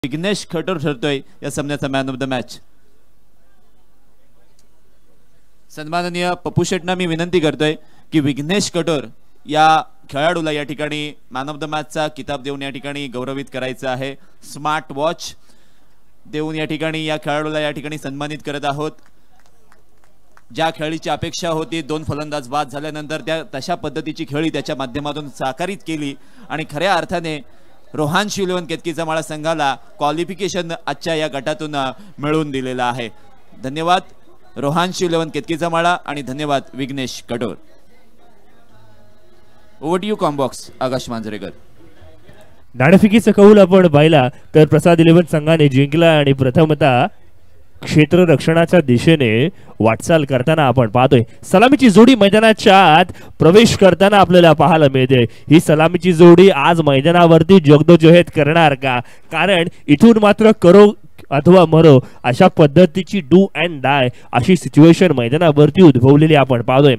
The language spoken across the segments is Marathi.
विघ्नेश खटोर ठरतोय या सामन्याचा मॅन ऑफ द मॅच। सन्माननीय पप्पू शेटना मी विनंती करतोय की विघ्नेश खटोर या खेळाडूला या ठिकाणी मॅन ऑफ द मॅचचा किताब देऊन या ठिकाणी गौरवित करायचं आहे। स्मार्ट वॉच देऊन या ठिकाणी या खेळाडूला या ठिकाणी सन्मानित करत आहोत। ज्या खेळीची अपेक्षा होती, दोन फलंदाज बाद झाल्यानंतर त्या तशा पद्धतीची खेळी त्याच्या माध्यमातून साकारित केली आणि खऱ्या अर्थाने रोहांशी 11 केतकीचा माळा संघाला क्वालिफिकेशन आजच्या या गटातून मिळवून दिलेला आहे। धन्यवाद रोहांशी 11 केतकीचा माळा आणि धन्यवाद Vighnesh Khator. Over to you कॉम्बॉक्स आकाश मांजरेकर। नाणेफेकीचा कौल आपण पाहिला तर प्रसाद 11 संघाने जिंकला आणि प्रथमतः क्षेत्र रक्षणाच्या दिशेने वाटचाल करताना आपण पाहतोय। सलामीची जोडी मैदानाच्या आत प्रवेश करताना आपल्याला पाहायला मिळते। ही सलामीची जोडी आज मैदानावरती जगदोजहद करणार का? कारण इथून मात्र करो अथवा मरो अशा पद्धतीची डू अँड डाय अशी सिच्युएशन मैदानावरती उद्भवलेली आपण पाहतोय।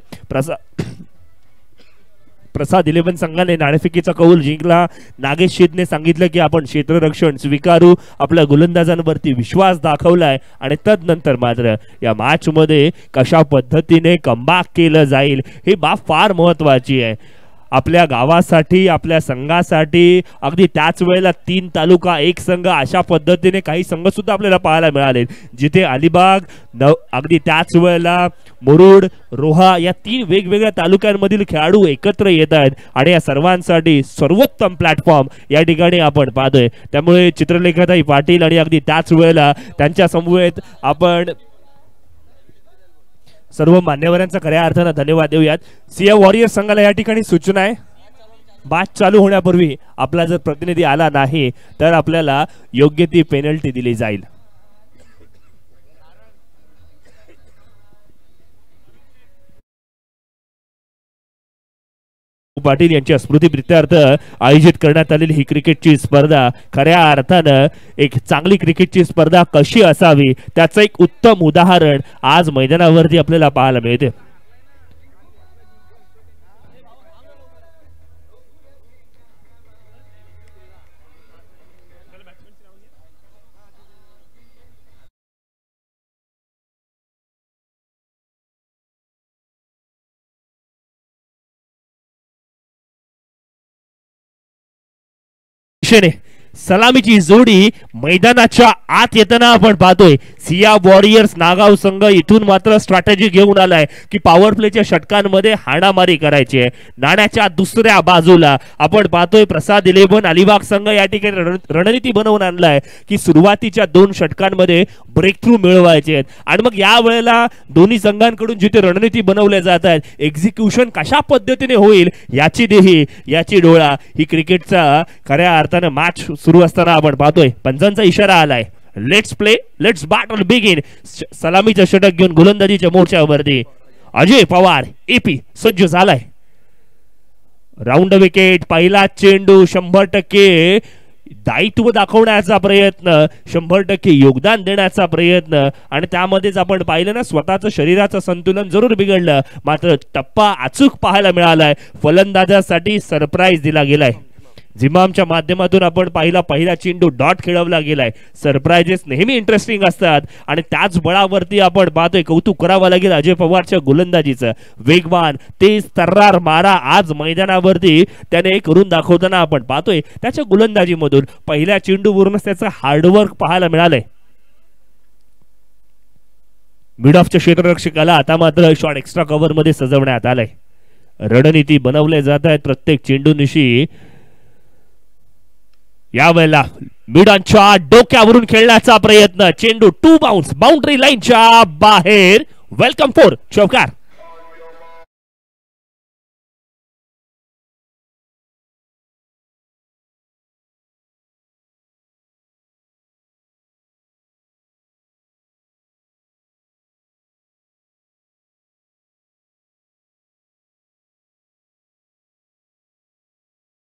प्रसाद 11 संघाने नाणेफेकीचा कौल जिंकला। नागेश शेटने सांगितलं की आपण क्षेत्ररक्षण स्वीकारू, आपल्या गोलंदाजांवरती विश्वास दाखवलाय आणि तदनंतर मात्र या मॅच मध्ये कशा पद्धतीने कमबॅक केलं जाईल ही बाब फार महत्त्वाची आहे आपल्या गावासाठी, आपल्या संघासाठी। अगदी त्याच वेळेला 3 तालुका 1 संघ अशा पद्धतीने काही संघ सुद्धा आपल्याला पाहायला मिळाले, जिथे अलिबाग अगदी त्याच वेळेला मुरुड, रोहा या 3 वेगवेगळ्या तालुक्यांमधील खेळाडू एकत्र येत आहेत आणि या सर्वांसाठी सर्वोत्तम प्लॅटफॉर्म या ठिकाणी आपण पाहतोय। त्यामुळे चित्रलेखाताई पाटील आणि अगदी त्याच वेळेला त्यांच्या समवेत आपण सर्व मान्यवरांचा खऱ्या अर्थाने धन्यवाद देऊयात। सिया वॉरियर्स संघाला या ठिकाणी सूचना आहे, मॅच चालू होण्यापूर्वी आपला जर प्रतिनिधी आला नाही तर आपल्याला योग्य ती पेनल्टी दिली जाईल। पाटील यांच्या स्मृतीप्रित्यर्थ आयोजित करण्यात आलेली ही क्रिकेटची स्पर्धा खऱ्या अर्थानं एक चांगली क्रिकेटची स्पर्धा कशी असावी त्याचं एक उत्तम उदाहरण आज मैदानावरती आपल्याला पाहायला मिळते। सलामीची जोडी मैदानाच्या आत येताना आपण पाहतोय। सिया वॉरियर्स नागाव संघ इथून मात्र स्ट्रॅटेजी घेऊन आलाय की पॉवर प्लेच्या षटकांमध्ये हाणामारी करायची आहे। नाण्याच्या दुसऱ्या बाजूला आपण पाहतोय प्रसाद 11 अलिबाग संघ या ठिकाणी रणनीती बनवून आणलाय की सुरुवातीच्या 2 षटकांमध्ये ब्रेक थ्रू मिळवायचे आहेत आणि मग या वेळेला दोन्ही संघांकडून जिथे रणनीती बनवल्या जात आहेत, एक्झिक्युशन कशा पद्धतीने होईल याची देही याची डोळा ही क्रिकेटचा खऱ्या अर्थाने मॅच सुरू असताना आपण पाहतोय। पंचांचा इशारा आलाय, let's play let's battle begin. सलामीचं षटक घेऊन गोलंदाजीच्या मोर्चावरती अजय पवार एपी सज्ज झालाय। राऊंड विकेट, पहिला चेंडू 100% दायित्व दाखवण्याचा प्रयत्न, 100% योगदान देण्याचा प्रयत्न आणि त्यामध्येच आपण पाहिलं ना स्वतःचं शरीराचं संतुलन जरूर बिघडलं, मात्र टप्पा अचूक पाहायला मिळालाय। फलंदाजासाठी सरप्राईज दिला गेलाय। जिमामच्या माध्यमातून आपण पहिला चेंडू डॉट खेळवला गेलाय। सरप्राइजेस नेहमी इंटरेस्टिंग असतात आणि त्याच बळावरती आपण पाहतोय कौतुक करावं लागेल अजय पवारच्या गोलंदाजीचं। वेगवान तेज तर्रार मारा आज मैदानावरती त्याने करून दाखवताना आपण पाहतोय। त्याच्या गोलंदाजीमधून पहिल्या चेंडूवरूनच त्याचं हार्डवर्क पाहायला मिळालंय। मिड ऑफच्या क्षेत्ररक्षकाला आता मात्र शॉट एक्स्ट्रा कव्हर मध्ये सजवण्यात आलाय। रणनीती बनवले जात आहेत प्रत्येक चेंडूनिशी। यावेळेला मिडांच्या डोक्यावरून खेळण्याचा प्रयत्न, चेंडू 2 बाउन्स बाउंड्री लाईनच्या बाहेर। वेलकम फॉर चौकार।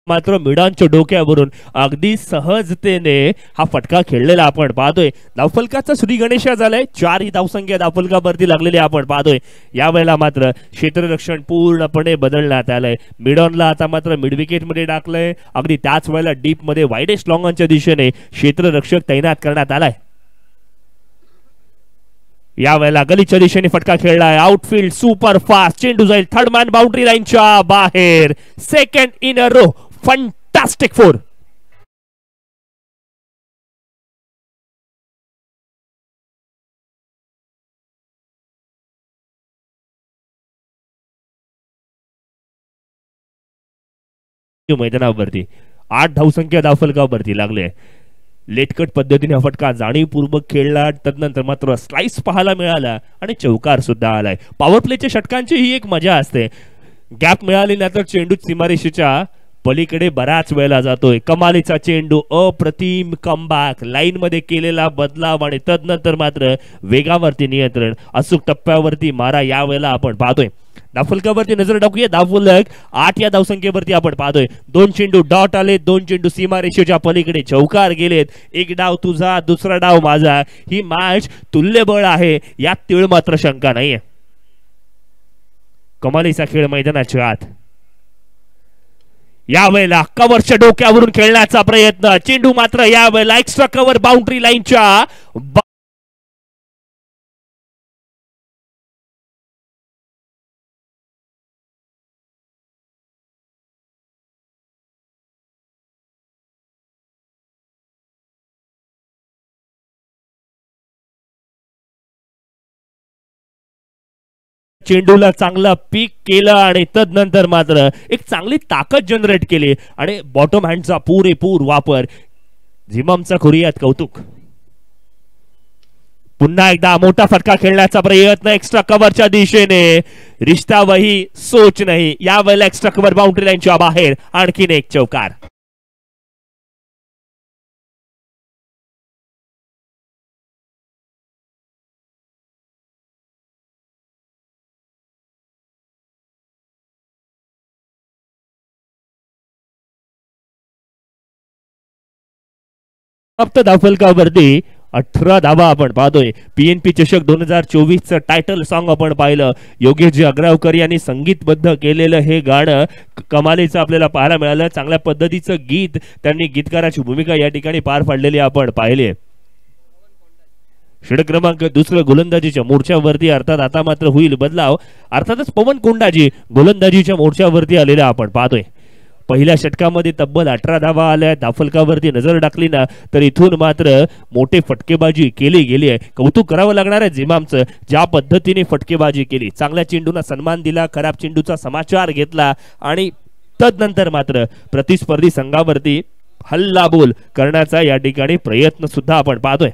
मात्र मिडानच्या डोक्यावरून अगदी सहजतेने हा फटका खेळलेला आपण पाहतोय. धावफलकाचा श्री गणेशा झालाय. 4 ही धावसंख्या धावफलकावरती लागलेली आपण पाहतोय. यावेळेला मात्र क्षेत्ररक्षण पूर्णपणे बदलण्यात आलंय. मिडॉनला आता मात्र मिड विकेट मध्ये टाकलंय. अगदी त्याच वेळेला डीप मध्ये वाईडेस्ट लॉंगॉनच्या दिशेने क्षेत्ररक्षक तैनात करण्यात आलाय. यावेळेला गलीच्या दिशेने फटका खेळलाय. Outfield super fast. चेंडू जाईल थर्ड मॅन बाउंड्री लाईनच्या बाहेर. Second in a row. Fantastic four. मैदानावरती 8 धावसंख्या धावफलकावरती लागले. लेटकट पद्धतीने हा फटका जाणीवपूर्वक खेळला. तदनंतर मात्र स्लाइस पाहायला मिळाला आणि चौकार सुद्धा आलाय. पॉवर प्लेच्या षटकांची ही एक मजा असते. गॅप मिळाली ना तर चेंडू सीमारेषेच्या पलीकडे बराच वेळेला जातोय. कमालीचा चेंडू. अप्रतिम कमबॅक. लाईन मध्ये केलेला बदलाव आणि तदनंतर मात्र वेगावरती नियंत्रण. अचूक टप्प्यावरती मारा यावेळेला आपण पाहतोय. धावफलकावरती नजर टाकूया. धावफलक 8 या धावसंख्येवरती आपण पाहतोय. 2 चेंडू डॉट आले. 2 चेंडू सीमारेषेच्या पलीकडे चौकार गेलेत. एक डाव तुझा, दुसरा डाव माझा. ही मॅच तुल्यबळ आहे, यात तीळ मात्र शंका नाहीये. कमालीचा खेळ मैदानाच्या आत. यावेळेला कव्हरच्या डोक्यावरून खेळण्याचा प्रयत्न. चेंडू मात्र यावेळेला एक्स्ट्रा कव्हर बाउंड्री लाईनच्या चेंडूला चांगला पीक केलं आणि तदनंतर मात्र एक चांगली ताकद जनरेट केली आणि बॉटम हँडचा पुरेपूर वापर. झिमामचा खुरियात कौतुक. पुन्हा एकदा मोठा फटका खेळण्याचा प्रयत्न एक्स्ट्रा कव्हरच्या दिशेने. रिश्ता वही सोच नाही. यावेळेला एक्स्ट्रा कव्हर बाउंड्री लाईनच्या बाहेर. आणखीन एक चौकार. फक्त धावफलकावरती 18 धावा आपण पाहतोय. पीएनपी चषक 2024चं टायटल सॉन्ग आपण पाहिलं. योगेशजी अग्रावकर यांनी संगीतबद्ध केलेलं हे गाणं कमालीचं आपल्याला पाहायला मिळालं. चांगल्या पद्धतीचं गीत त्यांनी गीतकाराची भूमिका या ठिकाणी पार पाडलेली आपण पाहिली. षटक क्रमांक दुसरं गोलंदाजीच्या मोर्चावरती. अर्थात आता मात्र होईल बदलाव. अर्थातच पवन कोंडाजी गोलंदाजीच्या मोर्चावरती आलेला आपण पाहतोय. पहिल्या षटकामध्ये तब्बल 18 धावा आल्या. धावफलकावरती नजर टाकली ना तर इथून मात्र मोठे फटकेबाजी केली गेली आहे. कौतुक करावं लागणार आहे झिमामचं, ज्या पद्धतीने फटकेबाजी केली. चांगल्या चेंडूला सन्मान दिला, खराब चेंडूचा समाचार घेतला आणि तदनंतर मात्र प्रतिस्पर्धी संघावरती हल्लाबोल करण्याचा या ठिकाणी प्रयत्न सुद्धा आपण पाहतोय.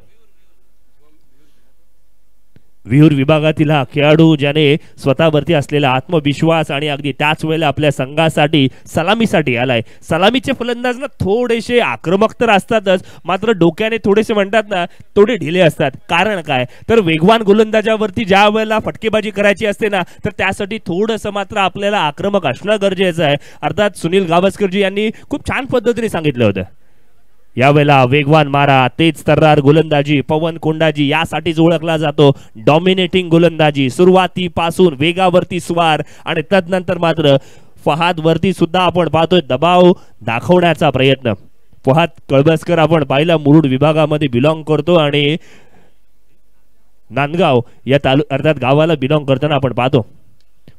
विहूर विभागातील हा खेळाडू ज्याने स्वतःवरती असलेला आत्मविश्वास आणि अगदी त्याच वेळेला आपल्या संघासाठी सलामीसाठी आलाय. सलामीचे फलंदाज ना थोडेसे आक्रमक तर असतातच, मात्र डोक्याने थोडेसे म्हणतात ना थोडे ढिले असतात. कारण काय तर वेगवान गोलंदाजावरती ज्या वेळेला फटकेबाजी करायची असते ना तर त्यासाठी थोडंसं मात्र आपल्याला आक्रमक असणं गरजेचं आहे. अर्थात सुनील गावस्करजी यांनी खूप छान पद्धतीने सांगितलं होतं. यावेळेला वेगवान मारा, तेज तर्रार गोलंदाजी पवन कोंडाजी यासाठीच ओळखला जातो. डॉमिनेटिंग गोलंदाजी, सुरुवातीपासून वेगावरती स्वार आणि तदनंतर मात्र फहाद वरती सुद्धा आपण पाहतोय दबाव दाखवण्याचा प्रयत्न. फहाद कळबसकर आपण पाहिला मुरुड विभागामध्ये बिलॉंग करतो आणि नांदगाव या अर्थात गावाला बिलॉंग करताना आपण पाहतो.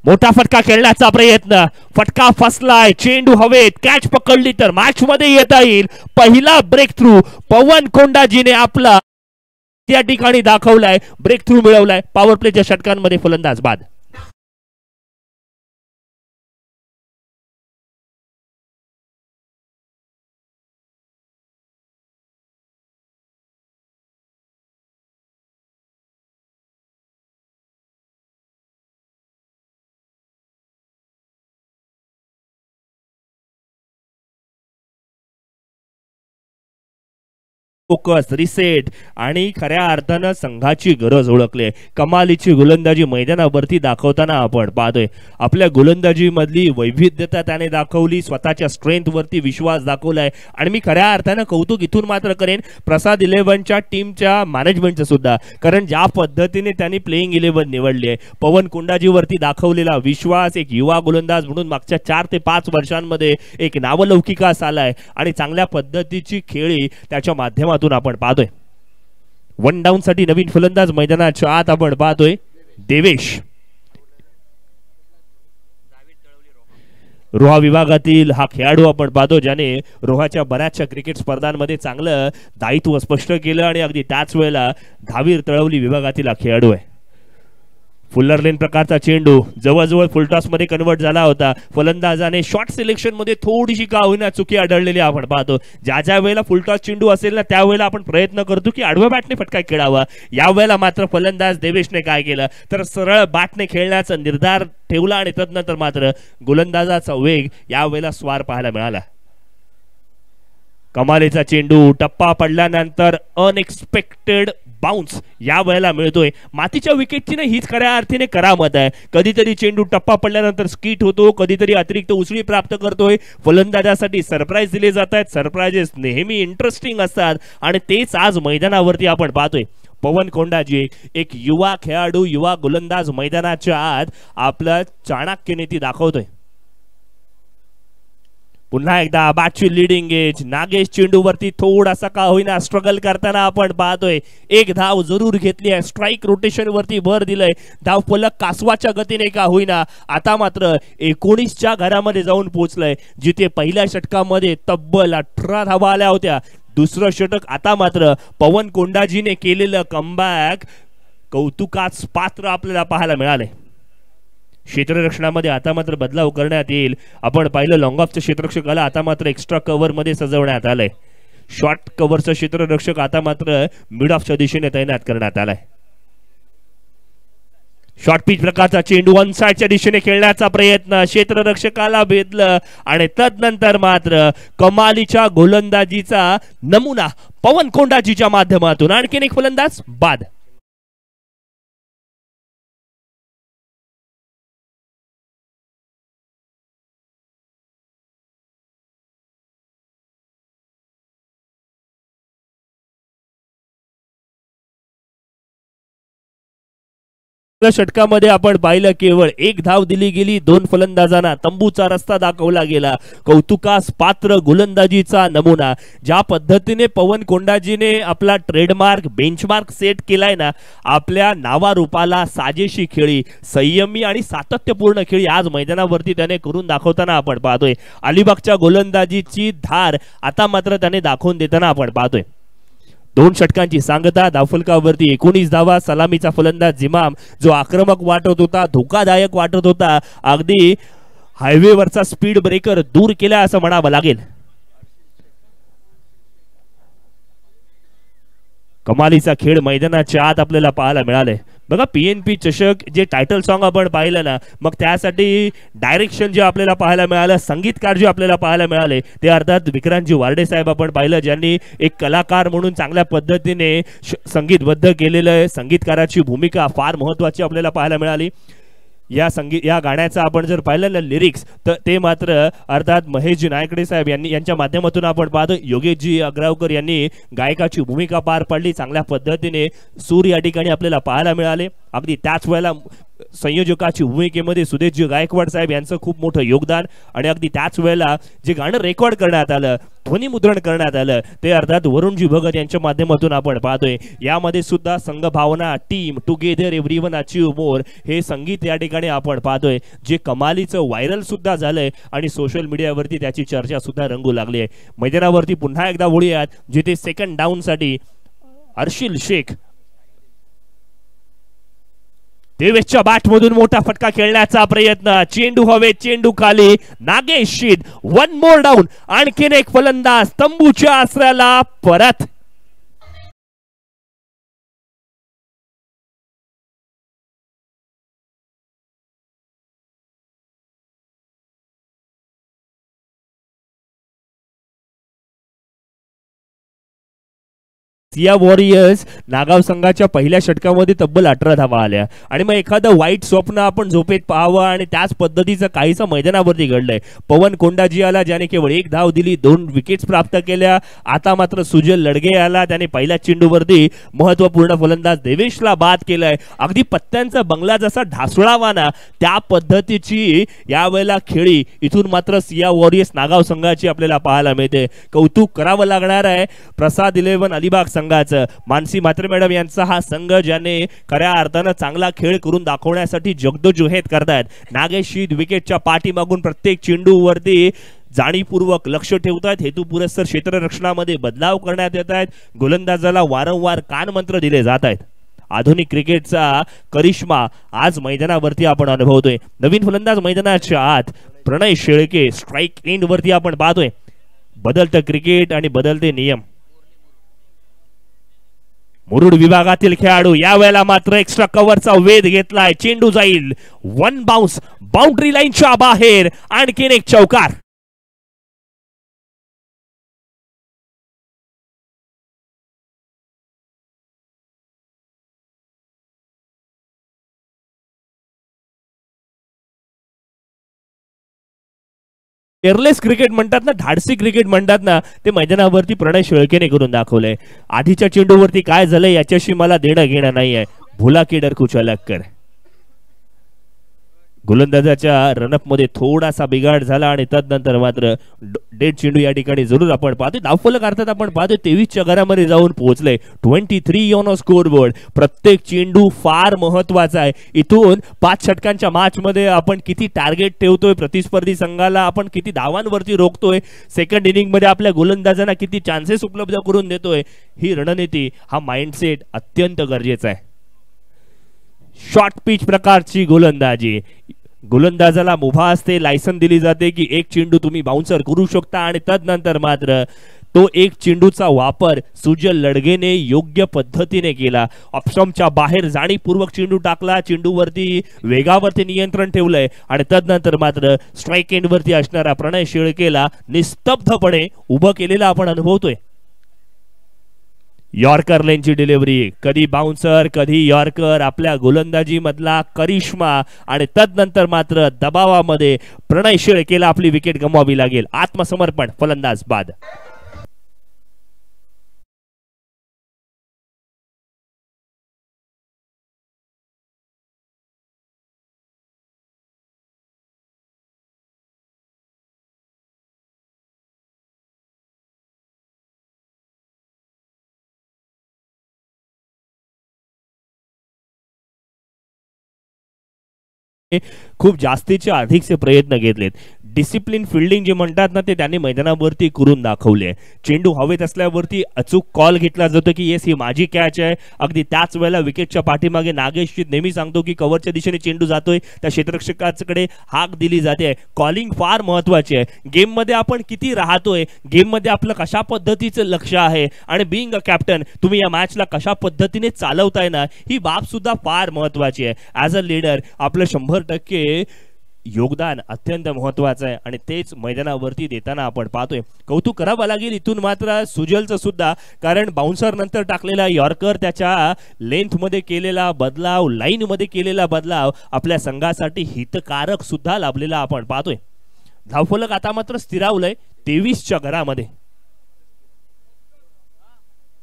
मोठा फटका खेळण्याचा प्रयत्न. फटका फसलाय. चेंडू हवेत. कॅच पकडली तर मॅच मध्ये येता येईल. पहिला ब्रेक थ्रू पवन कोंडाजीने आपला त्या ठिकाणी दाखवलाय. ब्रेक थ्रू मिळवलाय. पॉवर प्लेच्या षटकांमध्ये फलंदाज बाद. फोकस रिसेट आणि खऱ्या अर्थानं संघाची गरज ओळखली. कमालीची गोलंदाजी मैदानावरती दाखवताना आपण पाहतोय. आपल्या गोलंदाजी मधली वैविध्यता त्याने दाखवली, स्वतःच्या स्ट्रेंथ वरती विश्वास दाखवलाय आणि मी खऱ्या अर्थानं कौतुक इथून मात्र करेन प्रसाद 11च्या टीमच्या मॅनेजमेंटचं सुद्धा, कारण ज्या पद्धतीने त्यांनी प्लेइंग 11 निवडली आहे, पवन कोंडाजीवरती दाखवलेला विश्वास, एक युवा गोलंदाज म्हणून मागच्या 4 ते 5 वर्षांमध्ये एक नावलौकिकास आलाय आणि चांगल्या पद्धतीची खेळी त्याच्या माध्यमातून आपण पाहतोय. वन डाऊन साठी नवीन फलंदाज मैदानाच्या आत आपण पाहतोय देवेश. रोहा विभागातील हा खेळाडू आपण पाहतो ज्याने रोहाच्या बऱ्याचशा क्रिकेट स्पर्धांमध्ये चांगलं दायित्व स्पष्ट केलं आणि अगदी त्याच वेळेला धावीर तळवली विभागातील हा खेळाडू आहे. फुल्लर लेन प्रकारचा चेंडू जवळजवळ फुलटॉस मध्ये कन्वर्ट झाला होता. फलंदाजाने शॉर्ट सिलेक्शन मध्ये थोडीशी का होईना चुकी आढळलेली आपण पाहतो. ज्या वेळेला फुलटॉस चेंडू असेल ना त्यावेळेला आपण प्रयत्न करतो की आडव्या बॅटने फटका खेळावा. यावेळेला मात्र फलंदाज देवेशने काय केलं तर सरळ बॅटने खेळण्याचा निर्धार ठेवला आणि तदनंतर मात्र गोलंदाजाचा वेग यावेळेला स्वार पाहायला मिळाला. कमालीचा चेंडू टप्पा पडल्यानंतर अनएक्सपेक्टेड बाउन्स या वेळेला मिळतोय. मातीच्या विकेटची ना हीच खऱ्या अर्थाने करामत आहे. कधीतरी चेंडू टप्पा पडल्यानंतर स्किट होतो, कधीतरी अतिरिक्त उसळी प्राप्त करतोय. फलंदाजासाठी सरप्राईज दिले जात आहेत. सरप्राइजेस नेहमी इंटरेस्टिंग असतात आणि तेच आज मैदानावरती आपण पाहतोय. पवन कोंडाजी एक युवा खेळाडू, युवा गोलंदाज मैदानाच्या आत आपला चाणक्य नीती दाखवतोय. पुन्हा एकदा बॅटची लिडिंग एज. नागेश चेंडूवरती थोडासा का होईना स्ट्रगल करताना आपण पाहतोय. एक धाव जरूर घेतली आहे, स्ट्राईक रोटेशन वरती भर दिलंय. धाव फलक कासवाच्या गतीने का होईना आता मात्र 19च्या घरामध्ये जाऊन पोहोचलंय, जिथे पहिल्या षटकामध्ये तब्बल 18 धावा आल्या होत्या. दुसरं षटक आता मात्र पवन कोंडाजीने केलेलं कमबॅक कौतुकाच पात्र आपल्याला पाहायला मिळालंय. क्षेत्ररक्षणामध्ये आता मात्र बदलाव करण्यात येईल. आपण पाहिलं लॉंग ऑफच्या क्षेत्ररक्षकाला आता मात्र एक्स्ट्रा कव्हर मध्ये सजवण्यात आलंय. शॉर्ट कव्हरचा क्षेत्ररक्षक आता मात्र मिड ऑफच्या दिशेने तैनात करण्यात आलाय. शॉर्ट पिच प्रकारचा चेंडू वन साइडच्या दिशेने खेळण्याचा प्रयत्न, क्षेत्ररक्षकाला भेदलं आणि तदनंतर मात्र कमालीच्या गोलंदाजीचा नमुना पवन कोंडाजीच्या माध्यमातून आणखीन एक फलंदाज बाद. षटकामध्ये आपण पाहिलं केवळ एक धाव दिली गेली. 2 फलंदाजांना तंबूचा रस्ता दाखवला गेला. कौतुकास पात्र गोलंदाजीचा नमुना. ज्या पद्धतीने पवन कोंडाजीने आपला ट्रेडमार्क बेंचमार्क सेट केलाय ना, आपल्या नावारूपाला साजेशी खेळी, संयमी आणि सातत्यपूर्ण खेळी आज मैदानावरती त्याने करून दाखवताना आपण पाहतोय. अलिबागच्या गोलंदाजीची धार आता मात्र त्याने दाखवून देताना आपण पाहतोय. 2 षटकांची सांगता, धावफलकावरती 19 धावा. सलामीचा फलंदाज जिमाम जो आक्रमक वाटत होता, धोकादायक वाटत होता, अगदी हायवेवरचा स्पीड ब्रेकर दूर केला असं म्हणावं लागेल. कमालीचा खेळ मैदानाच्या आत आपल्याला पाहायला मिळाले. बघा पीएनपी चषक जे टायटल सॉन्ग आपण पाहिलं ना, मग त्यासाठी डायरेक्शन जे आपल्याला पाहायला मिळालं, संगीतकार जे आपल्याला पाहायला मिळाले ते अर्थात विक्रांतजी वार्डे साहेब आपण पाहिलं, ज्यांनी एक कलाकार म्हणून चांगल्या पद्धतीने संगीतबद्ध केलेलं. संगीतकाराची भूमिका फार महत्वाची आपल्याला पाहायला मिळाली. या गाण्याचा आपण जर पाहिलं ना लिरिक्स, तर ते मात्र अर्थात महेशजी नायकडे साहेब यांच्या माध्यमातून आपण पाहतो. योगेशजी अग्रावकर यांनी गायकाची भूमिका पार पाडली. चांगल्या पद्धतीने सूर या ठिकाणी आपल्याला पाहायला मिळाले. अगदी त्याच वेळेला संयोजकाची भूमिकेमध्ये सुदेशजी गायकवाड साहेब यांचं खूप मोठं योगदान आणि अगदी त्याच वेळेला जे गाणं रेकॉर्ड करण्यात आलं, ध्वनिमुद्रण करण्यात आलं, ते अर्थात वरुणजी भगत यांच्या माध्यमातून आपण पाहतोय. यामध्ये सुद्धा संघभावना, team together, everyone achieve more हे संगीत या ठिकाणी आपण पाहतोय, जे कमालीचं व्हायरल सुद्धा झालंय आणि सोशल मीडियावरती त्याची चर्चा सुद्धा रंगू लागली आहे. मैदानावरती पुन्हा एकदा वळूयात, जिथे सेकंड डाऊन साठी अर्शिल शेख देवेशच्या बॅट मधून मोठा फटका खेळण्याचा प्रयत्न. चेंडू हवे, चेंडू खाली. नागेश शीद 1 मोर डाऊन. आणखीन एक फलंदाज तंबूच्या आसऱ्याला परत. सिया वॉरियर्स नागाव संघाच्या पहिल्या षटकामध्ये तब्बल 18 धावा आल्या आणि मग एखादं वाईट स्वप्न आपण झोपेत पाहावं आणि त्याच पद्धतीचं काहीसं मैदानावरती घडलंय. पवन कोंडाजी आला ज्याने केवळ 1 धाव दिली, 2 विकेट्स प्राप्त केल्या. आता मात्र सुजल लडगे आला, त्याने पहिल्या चेंडूवरती महत्वपूर्ण फलंदाज देवेशला बाद केलाय. अगदी पत्त्यांचा बंगला जसा ढासळावा ना त्या पद्धतीची यावेळेला खेळी इथून मात्र सिया वॉरियर्स नागाव संघाची आपल्याला पाहायला मिळते. कौतुक करावं लागणार आहे प्रसाद 11 अलिबाग संघाचं. मानसी म्हात्रे मॅडम यांचा हा संघ ज्याने खऱ्या अर्थानं चांगला खेळ करून दाखवण्यासाठी जगदोजहद करतायत. नागेश शीद विकेटच्या पाठीमागून प्रत्येक चेंडूवरती जाणीवपूर्वक लक्ष ठेवतात. हेतुपुरस्सर क्षेत्ररक्षणामध्ये बदलाव करण्यात येत आहेत. गोलंदाजाला वारंवार कानमंत्र दिले जात आहेत. आधुनिक क्रिकेटचा करिश्मा आज मैदानावरती आपण अनुभवतोय. नवीन फलंदाज मैदानाच्या आत प्रणय शेळके स्ट्राइक एंड वरती आपण पाहतोय. बदलतं क्रिकेट आणि बदलते नियम. मुरुड विभागातील खेळाडू यावेळेला मात्र एक्स्ट्रा कव्हरचा वेध घेतलाय. चेंडू जाईल 1 बाउन्स बाउंड्री लाईनच्या बाहेर. आणखीन एक चौकार. केअरलेस क्रिकेट म्हणतात ना, धाडसी क्रिकेट म्हणतात ना, ते मैदानावरती प्रणय शेळकेने करून दाखवलंय. आधीच्या चेंडूवरती काय झालंय याच्याशी मला देणं घेणं नाहीये. भुला की डर कुछ अलग कर. गोलंदाजाच्या रनअप मध्ये थोडासा बिघाड झाला आणि तदनंतर मात्र डेड चेंडू या ठिकाणी जरूर आपण पाहतोय. धावफलक अर्थात आपण पाहतोय 23च्या घरामध्ये जाऊन पोहोचले. 23 ऑन स्कोर बोर्ड. प्रत्येक चेंडू फार महत्वाचा आहे. इथून 5 षटकांच्या मॅच मध्ये आपण किती टार्गेट ठेवतोय, प्रतिस्पर्धी संघाला आपण किती धावांवरती रोखतोय, सेकंड इनिंग मध्ये आपल्या गोलंदाजांना किती चान्सेस उपलब्ध करून देतोय, ही रणनीती हा माइंडसेट अत्यंत गरजेचा आहे. शॉर्ट पिच प्रकारची गोलंदाजी. गोलंदाजाला मुभा असते, लायसन दिली जाते की एक चेंडू तुम्ही बाउन्सर करू शकता आणि तदनंतर मात्र तो एक चेंडूचा वापर सुजल लडगेने योग्य पद्धतीने केला. ऑप्शनच्या बाहेर जाणीवपूर्वक चेंडू टाकला. चेंडूवरती वेगावरती नियंत्रण ठेवलंय आणि तदनंतर मात्र स्ट्राइक एंड वरती असणारा प्रणय शेळकेला निस्तब्धपणे उभं केलेला आपण अनुभवतोय. यॉर्कर लेनची डिलिव्हरी, कधी बाउन्सर कधी यॉर्कर, आपल्या गोलंदाजी मधला करिश्मा आणि तदनंतर मात्र दबावामध्ये प्रणय शेळकेला आपली विकेट गमवावी लागेल. आत्मसमर्पण, फलंदाज बाद. खूप जास्तीचे अधिकचे प्रयत्न घेतलेत. डिसिप्लिन फिल्डिंग जे म्हणतात ना ते त्यांनी मैदानावरती करून दाखवले. चेंडू हवेत असल्यावरती अचूक कॉल घेतला जातो की येस ही माझी कॅच आहे. अगदी त्याच वेळेला विकेटच्या पाठीमागे नागेश नेहमी सांगतो की कव्हरच्या दिशेने चेंडू जातोय, त्या क्षेत्ररक्षकाकडे हाक दिली जाते. कॉलिंग फार महत्वाची आहे. गेम मध्ये आपण किती राहतोय, गेम मध्ये आपलं कशा पद्धतीचं लक्ष आहे आणि बिंग अ कॅप्टन तुम्ही या मॅचला कशा पद्धतीने चालवताय ना, ही बाब सुद्धा फार महत्वाची आहे. ऍज अ लीडर आपलं 100% योगदान अत्यंत महत्वाचं आहे आणि तेच मैदानावरती देताना आपण पाहतोय. कौतुक करावं लागेल इथून मात्र सुजलचं सुद्धा, कारण बाउन्सर नंतर टाकलेला यॉर्कर, त्याच्या लेंथ मध्ये केलेला बदलाव, लाईन मध्ये केलेला बदलाव आपल्या संघासाठी हितकारक सुद्धा लाभलेला आपण पाहतोय. धावफलक आता मात्र स्थिरावलंय 23च्या घरामध्ये.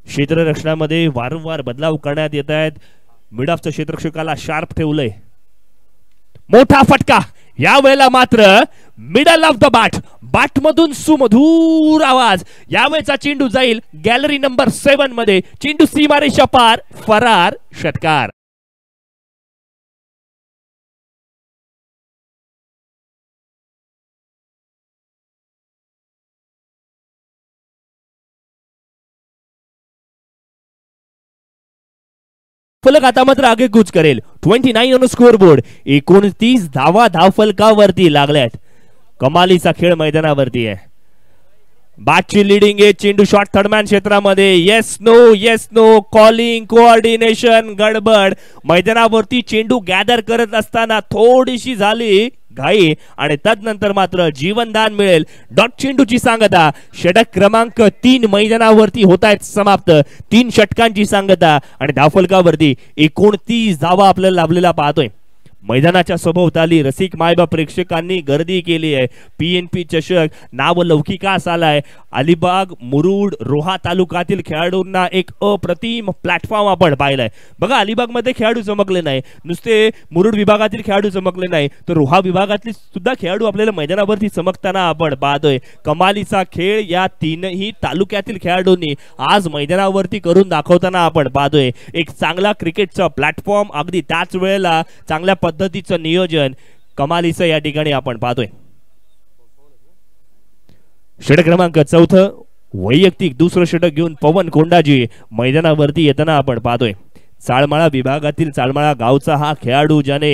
क्षेत्ररक्षणामध्ये वारंवार बदलाव करण्यात येत आहेत. मिड ऑफच्या क्षेत्ररक्षकाला शार्प ठेवलंय. मोठा फटका या वेळेला मात्र मिडल ऑफ द बॅट मधून सुमधूर आवाज. यावेळेचा चेंडू जाईल गॅलरी नंबर 7 मध्ये. चेंडू सीमारेषा पार, फरार, षटकार. फलक आता मात्र आगेकूच करेल. 29 ऑन स्कोर बोर्ड. 29 धावा धावफलकावरती लागल्यात. कमालीचा खेळ मैदानावरती आहे. बॅटची लिडिंग आहे. चेंडू शॉट थर्डमॅन क्षेत्रामध्ये. येस नो कॉलिंग, कोऑर्डिनेशन गडबड. मैदानावरती चेंडू गॅदर करत असताना थोडीशी झाली घाई आणि तदनंतर मात्र जीवनदान मिळेल. डॉट चेंडूची सांगता षटक क्रमांक 3 मैदानावरती होत आहेत समाप्त. 3 षटकांची सांगता आणि धावफलकावरती 29 धावा आपल्याला लाभलेला पाहतोय. मैदानाच्या सभोवताली रसिक मायबाप प्रेक्षकांनी गर्दी केली आहे. PNP चषक नाव लौकिकास आलाय. अलिबाग मुरुड रोहा तालुक्यातील खेळाडूंना एक अप्रतिम प्लॅटफॉर्म आपण पाहिलाय. बघा अलिबाग मध्ये खेळाडू चमकले नाही, नुसते मुरुड विभागातील खेळाडू चमकले नाही, तर रोहा विभागातील सुद्धा खेळाडू आपल्याला मैदानावरती चमकताना आपण पाहतोय. कमालीचा खेळ या तीनही तालुक्यातील खेळाडूंनी आज मैदानावरती करून दाखवताना आपण पाहतोय. एक चांगला क्रिकेटचा प्लॅटफॉर्म, अगदी त्याच वेळेला चांगल्या पद्धतीचं नियोजन कमालीचं या ठिकाणी आपण पाहतोय. षटक क्रमांक 4 वैयक्तिक दुसरं षटक घेऊन पवन कोंडाजी मैदानावरती येताना आपण पाहतोय. चाळमाळा विभागातील चाळमाळा गावचा हा खेळाडू ज्याने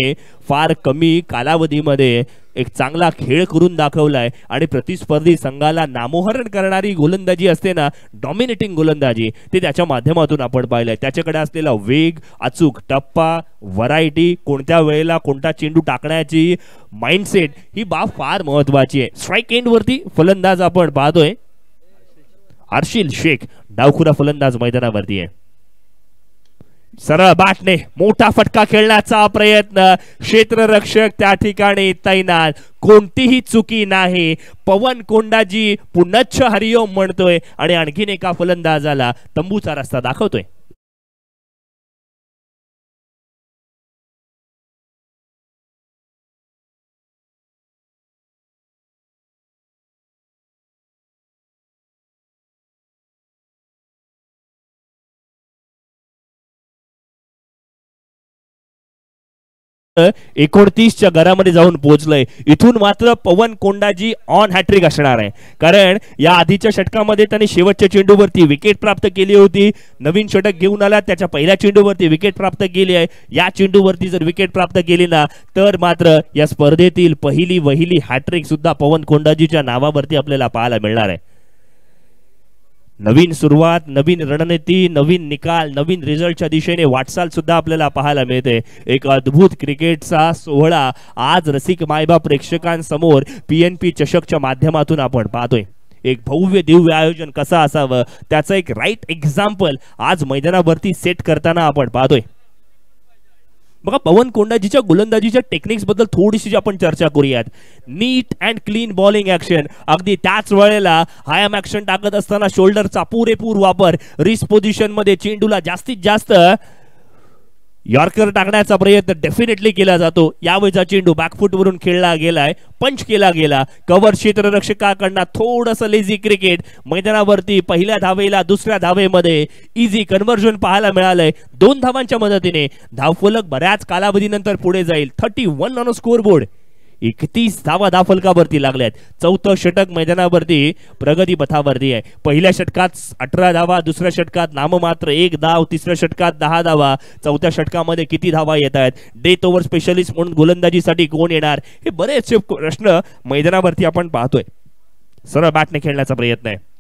फार कमी कालावधीमध्ये एक चांगला खेळ करून दाखवलाय आणि प्रतिस्पर्धी संघाला नामोहरण करणारी गोलंदाजी असते ना, डॉमिनेटिंग गोलंदाजी, ते त्याच्या माध्यमातून आपण पाहिलंय. त्याच्याकडे असलेला वेग, अचूक टप्पा, व्हरायटी, कोणत्या वेळेला कोणता चेंडू टाकण्याची माइंडसेट, ही बाब फार महत्वाची आहे. स्ट्राईक एंड वरती फलंदाज आपण पाहतोय अर्शिल शेख, डावखुरा फलंदाज मैदानावरती आहे. सरळ बॅटने मोठा फटका खेळण्याचा प्रयत्न, क्षेत्ररक्षक त्या ठिकाणी तैनात, कोणतीही चुकी नाही. पवन कोंडाजी पुनच्छ हरिओम म्हणतोय आणि आणखीन एका फलंदाजाला तंबूचा रस्ता दाखवतोय. एकोणतीसच्या घरामध्ये जाऊन पोहोचलंय. इथून मात्र पवन कोंडाजी ऑन हॅट्रिक असणार आहे, कारण या आधीच्या षटकामध्ये त्यांनी शेवटच्या चेंडूवरती विकेट प्राप्त केली होती. नवीन षटक घेऊन आला, त्याच्या पहिल्या चेंडूवरती विकेट प्राप्त केली आहे. या चेंडूवरती जर विकेट प्राप्त केली ना, तर मात्र या स्पर्धेतील पहिली हॅट्रिक सुद्धा पवन कोंडाजीच्या नावावरती आपल्याला पाहायला मिळणार आहे. नवीन सुरुवात, नवीन रणनीती, नवीन निकाल, नवीन रिझल्टच्या दिशेने वाटचाल सुद्धा आपल्याला पाहायला मिळते. एक अद्भुत क्रिकेटचा सोहळा आज रसिक मायबाप प्रेक्षकांसमोर PNP चषकच्या माध्यमातून आपण पाहतोय. एक भव्य दिव्य आयोजन कसं असावं त्याचं एक राईट एक्झाम्पल आज मैदानावरती सेट करताना आपण पाहतोय. बघा, पवन कोंडाजीच्या गोलंदाजीच्या टेक्निक्स बद्दल थोडीशी आपण चर्चा करूयात. नीट अँड क्लीन बॉलिंग ऍक्शन, अगदी त्याच वेळेला हायम ऍक्शन टाकत असताना शोल्डरचा पुरेपूर वापर, रिस्ट पोझिशन मध्ये चेंडूला जास्तीत जास्त यॉर्कर टाकण्याचा प्रयत्न डेफिनेटली केला जातो. यावेळेचा चेंडू बॅकफुट वरून खेळला गेलाय, पंच केला गेला. कव्हर क्षेत्ररक्षकाकडनं थोडंसं लेझी क्रिकेट, मैदानावरती पहिल्या धावेला दुसऱ्या धावेमध्ये इझी कन्व्हर्जन पाहायला मिळालंय. 2 धावांच्या मदतीने धावफलक बऱ्याच कालावधीनंतर पुढे जाईल. 31 ऑन स्कोर बोर्ड, 31 धावा धावफलकावरती लागल्यात. 4थं षटक मैदानावरती प्रगती पथावरती आहे. पहिल्या षटकात 18 धावा, दुसऱ्या षटकात नाममात्र 1 धाव, तिसऱ्या षटकात 10 धावा. 4थ्या षटकामध्ये किती धावा येत आहेत, डेथ ओव्हर स्पेशलिस्ट म्हणून गोलंदाजीसाठी कोण येणार, हे बरेचसे प्रश्न मैदानावरती आपण पाहतोय. सरळ बॅटने खेळण्याचा प्रयत्न आहे.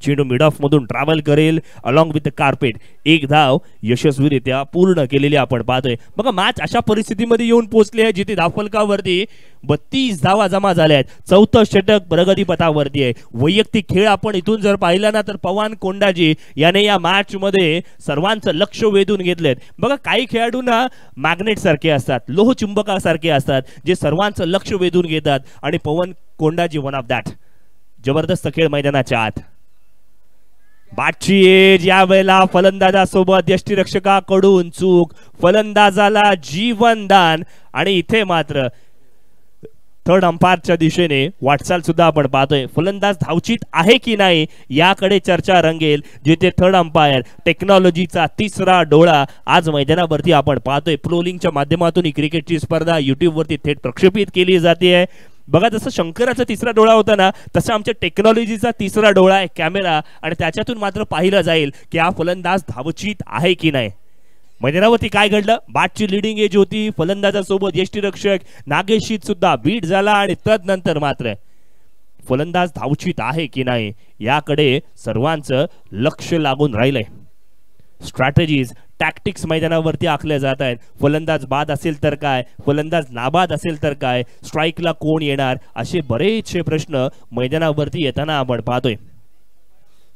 चेंडू मिड ऑफ मधून ट्रॅव्हल करेल अलॉंग विथ द कार्पेट. 1 धाव यशस्वीरित्या पूर्ण केलेली आपण पाहतोय. बघा, मॅच अशा परिस्थितीमध्ये येऊन पोहोचली आहे जिथे धावफलकावरती 32 धावा जमा झाल्या आहेत. 4थं षटक प्रगती पथावरती आहे. वैयक्तिक खेळ आपण इथून जर पाहिला ना, तर पवन कोंडाजी याने या मॅच मध्ये सर्वांचं लक्ष वेधून घेतलेत. बघा, काही खेळाडूंना मॅग्नेट सारखे असतात, लोहचुंबकासारखे असतात, जे सर्वांचं लक्ष वेधून घेतात आणि पवन कोंडाजी वन ऑफ दॅट. जबरदस्त खेळ मैदानाच्या आत. बाटची एज, या वेळेला फलंदाजासोबत यष्टीरक्षकाकडून चूक, फलंदाजाला जीवनदान आणि इथे मात्र थर्ड अंपायरच्या दिशेने वाटचाल सुद्धा आपण पाहतोय. फलंदाज धावचित आहे की नाही याकडे चर्चा रंगेल, जिथे थर्ड अंपायर टेक्नॉलॉजीचा तिसरा डोळा आज मैदानावरती आपण पाहतोय. प्रोलिंगच्या माध्यमातून ही क्रिकेटची स्पर्धा YouTube वरती थेट प्रक्षेपित केली जाते. बघा, जसं शंकराचा तिसरा डोळा होता ना, तसं आमच्या टेक्नॉलॉजीचा तिसरा डोळा आहे, कॅमेरा, आणि त्याच्यातून मात्र पाहिलं जाईल की हा फलंदाज धावचित आहे की नाही. मैदानावरती काय घडलं, बॅटची लिडिंग एज होती, फलंदाजासोबत यष्टीरक्षक नागेशीत सुद्धा बीट झाला आणि तदनंतर मात्र फलंदाज धावचित आहे की नाही याकडे सर्वांचं लक्ष लागून राहिलंय. स्ट्रॅटेजीज, टॅक्टिक्स मैदानावरती आखल्या जात आहेत. फलंदाज बाद असेल तर काय, फलंदाज नाबाद असेल तर काय, स्ट्राईकला कोण येणार, असे बरेचसे प्रश्न मैदानावरती येताना आपण पाहतोय.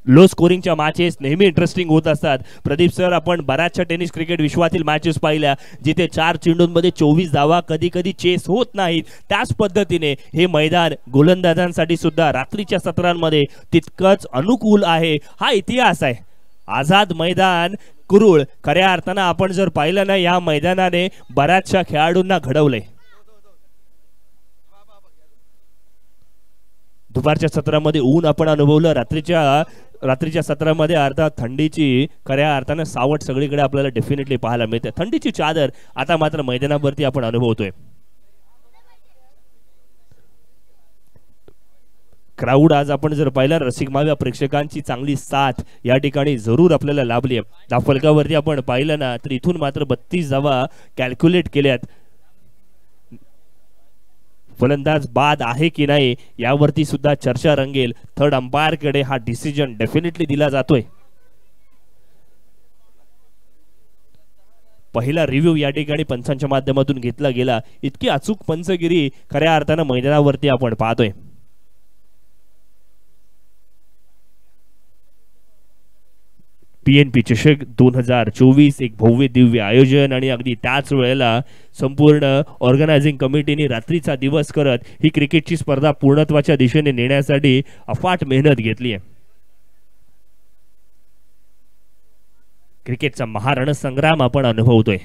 लो स्कोरिंगच्या मॅचेस नेहमी इंटरेस्टिंग होत असतात. प्रदीप सर, आपण बऱ्याचशा टेनिस क्रिकेट विश्वातील मॅचेस पाहिल्या जिथे 4 चेंडूंमध्ये 24 धावा कधी कधी चेस होत नाहीत. त्याच पद्धतीने हे मैदान गोलंदाजांसाठी सुद्धा रात्रीच्या सत्रांमध्ये तितकंच अनुकूल आहे. हा इतिहास आहे. आझाद मैदान कुरुळ खऱ्या अर्थानं आपण जर पाहिलं ना, या मैदानाने बऱ्याचशा खेळाडूंना घडवलंय. दुपारच्या सत्रामध्ये ऊन आपण अनुभवलं, रात्रीच्या सत्रामध्ये अर्थात थंडीची खऱ्या अर्थानं सावट सगळीकडे आपल्याला डेफिनेटली पाहायला मिळते. थंडीची चादर आता मात्र मैदानावरती आपण अनुभवतोय. क्राऊड आज आपण जर पाहिलं, रसिक माव्या प्रेक्षकांची चांगली साथ या ठिकाणी जरूर आपल्याला लाभली आहे. धावफलकावरती आपण पाहिलं ना, तर इथून मात्र 32 धावा कॅल्क्युलेट केल्यात. फलंदाज बाद आहे की नाही यावरती सुद्धा चर्चा रंगेल. थर्ड अंपायर कडे हा डिसिजन डेफिनेटली दिला जातोय. पहिला रिव्ह्यू या ठिकाणी पंचांच्या माध्यमातून घेतला गेला. इतकी अचूक पंचगिरी खऱ्या अर्थानं मैदानावरती आपण पाहतोय. PNP चषक 2024 एक भव्य दिव्य आयोजन आणि अगदी त्याच वेळेला संपूर्ण ऑर्गनायझिंग कमिटीने रात्रीचा दिवस करत ही क्रिकेटची स्पर्धा पूर्णत्वाच्या दिशेने नेण्यासाठी अफाट मेहनत घेतली आहे. क्रिकेटचा महारणसंग्राम आपण अनुभवतोय.